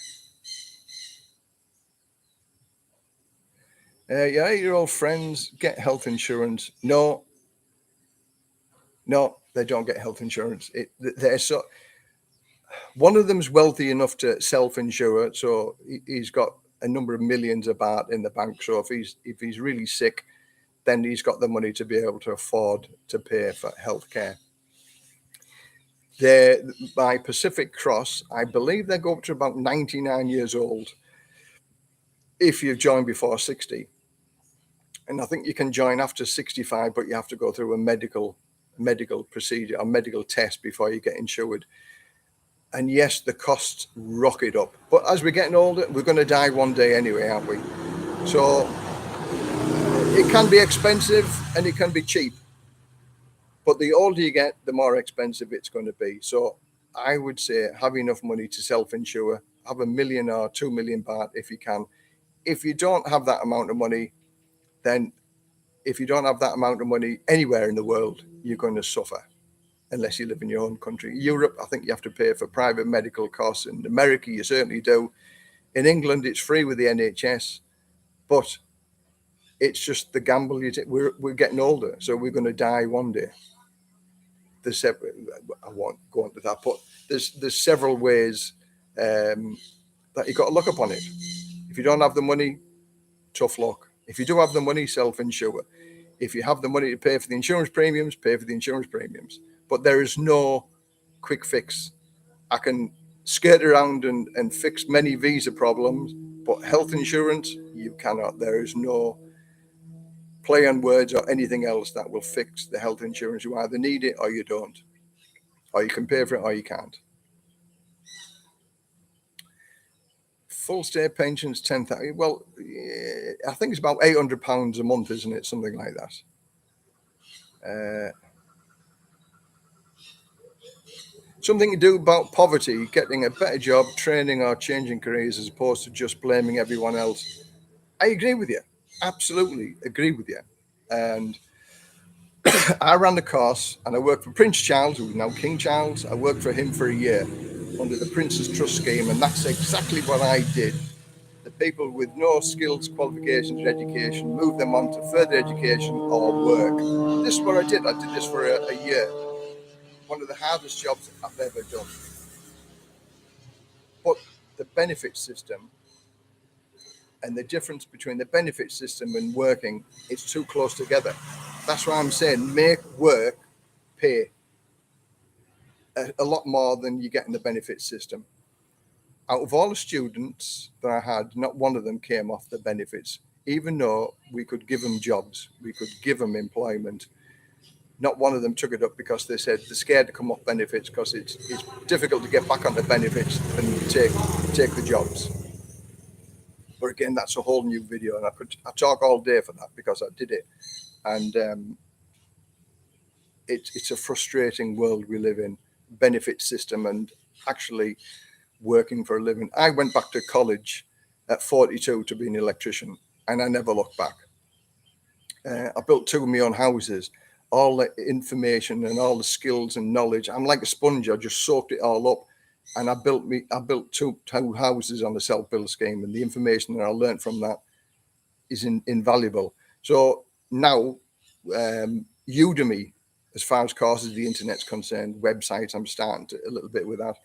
Your 8-year-old friends get health insurance. No, they don't get health insurance. One of them's wealthy enough to self-insure, so he's got a number of millions of baht in the bank. So if he's really sick, then he's got the money to be able to afford to pay for healthcare. By Pacific Cross, I believe they go up to about 99 years old if you've joined before 60. And I think you can join after 65, but you have to go through a medical procedure, a medical test before you get insured. And yes, the costs rocket up. But as we're getting older, we're going to die one day anyway, aren't we? So it can be expensive and it can be cheap. But the older you get, the more expensive it's going to be. So I would say have enough money to self-insure, have 1 million or 2 million baht if you can. If you don't have that amount of money, then if you don't have that amount of money anywhere in the world, you're going to suffer unless you live in your own country. Europe, I think you have to pay for private medical costs. In America, you certainly do. In England, it's free with the NHS, but it's just the gamble you take. We're getting older, so we're going to die one day. I won't go into that, but there's several ways that you've got to look upon it. If you don't have the money, tough luck. If you do have the money, self-insure. If you have the money to pay for the insurance premiums, pay for the insurance premiums. But there is no quick fix. I can skirt around and fix many visa problems, but health insurance, you cannot. There is no play on words or anything else that will fix the health insurance. You either need it or you don't. Or you can pay for it or you can't. Full state pensions, 10,000. Well, I think it's about £800 a month, isn't it? Something like that. Something to do about poverty, getting a better job, training or changing careers as opposed to just blaming everyone else. I agree with you. Absolutely agree with you. And I ran the course and I worked for Prince Charles, who is now King Charles. I worked for him for a year under the Prince's Trust Scheme, and that's exactly what I did. The people with no skills, qualifications, or education, move them on to further education or work. This is what I did. I did this for a year. One of the hardest jobs I've ever done. But the benefit system and the difference between the benefit system and working, it's too close together. That's why I'm saying make work pay a lot more than you get in the benefit system. Out of all the students that I had, not one of them came off the benefits, even though we could give them jobs, we could give them employment. Not one of them took it up because they said they're scared to come off benefits because it's difficult to get back on the benefits and take the jobs. But again, that's a whole new video, and I talk all day for that because I did it, and it's a frustrating world we live in. Benefit system and actually working for a living. I went back to college at 42 to be an electrician, and I never looked back. I built 2 of my own houses. All the information and all the skills and knowledge, I'm like a sponge. I just soaked it all up, and I built two houses on the self-build scheme, and the information that I learned from that is invaluable. So now Udemy, as far as courses the internet's concerned, websites, I'm starting to a little bit with that.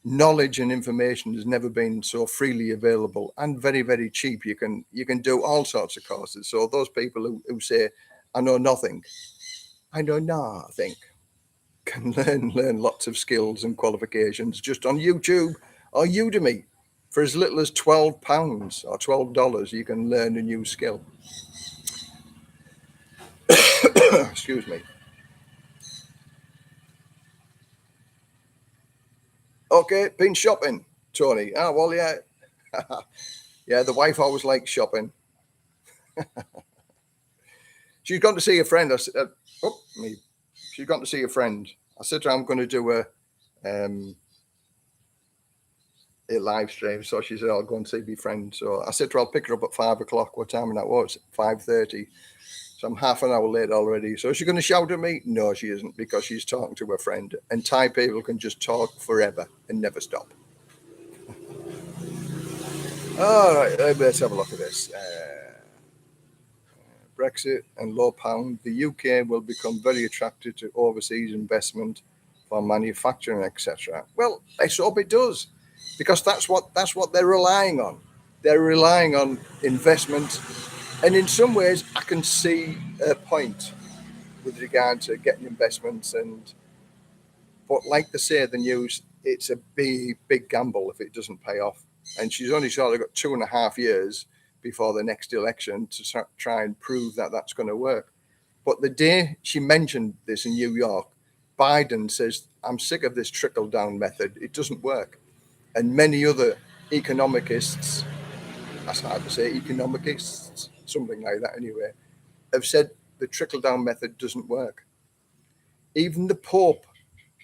Knowledge and information has never been so freely available and very, very cheap. You can do all sorts of courses. So those people who say, I know nothing, can learn lots of skills and qualifications just on YouTube or Udemy. For as little as £12 or $12, you can learn a new skill. Excuse me. Okay, been shopping, Tony. Ah, well, yeah. Yeah, the wife always likes shopping. She's gone to see a friend. I said, she's gone to see a friend. I said to her, I'm going to do a live stream. So she said, I'll go and see my friend. So I said to her, I'll pick her up at 5 o'clock. What time that was? 5:30. So I'm half an hour late already. So is she going to shout at me? No, she isn't, because she's talking to her friend. And Thai people can just talk forever and never stop. All right, let's have a look at this. Brexit and low pound. The UK will become very attracted to overseas investment for manufacturing, etc. Well, let's hope it does, because that's what they're relying on. They're relying on investment. And in some ways, I can see a point with regard to getting investments. But like they say in the news, it's a big, big gamble if it doesn't pay off. And she's only sort of got 2.5 years before the next election to try and prove that that's going to work. But the day she mentioned this in New York, Biden says, I'm sick of this trickle-down method. It doesn't work. And many other economicists, that's hard to say, economicists, something like that anyway, have said the trickle-down method doesn't work. Even the Pope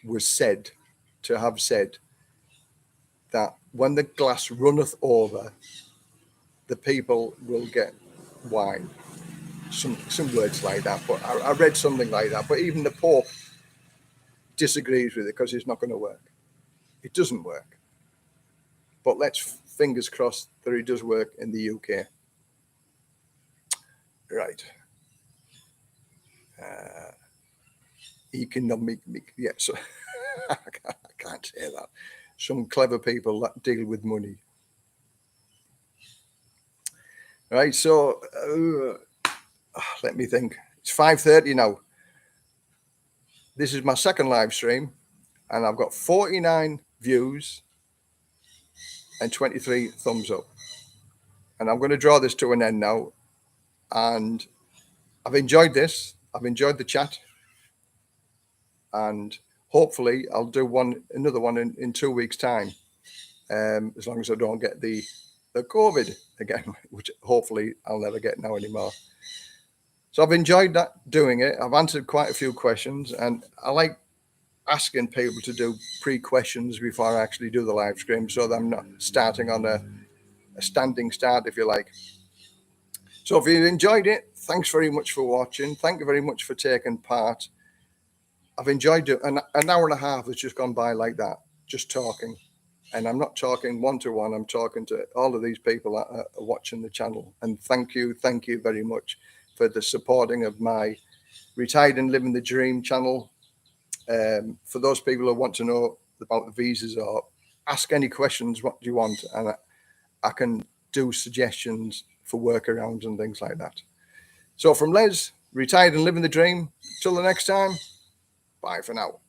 was said to have said that when the glass runneth over, the people will get wine. some words like that. But I read something like that. But even the Pope disagrees with it because it's not going to work. It doesn't work. But let's fingers crossed that it does work in the UK. Right. Economic, yeah. So I can't say that. Some clever people that deal with money. Right. So let me think. It's 5:30 now. This is my second live stream, and I've got 49 views and 23 thumbs up. And I'm going to draw this to an end now. And I've enjoyed this. I've enjoyed the chat. And hopefully I'll do another one in 2 weeks' time. As long as I don't get the COVID again, which hopefully I'll never get now anymore. So I've enjoyed doing it. I've answered quite a few questions, and I like asking people to do pre-questions before I actually do the live stream, so that I'm not starting on a standing start, if you like. So if you enjoyed it, thanks very much for watching. Thank you very much for taking part. I've enjoyed it. An hour and a half has just gone by like that, just talking. And I'm not talking one-to-one. I'm talking to all of these people that are watching the channel. And thank you very much for the supporting of my Retired and Living the Dream channel. For those people who want to know about the visas or ask any questions, what do you want? And I can do suggestions for workarounds and things like that. So from Les, Retired and Living the Dream, till the next time, bye for now.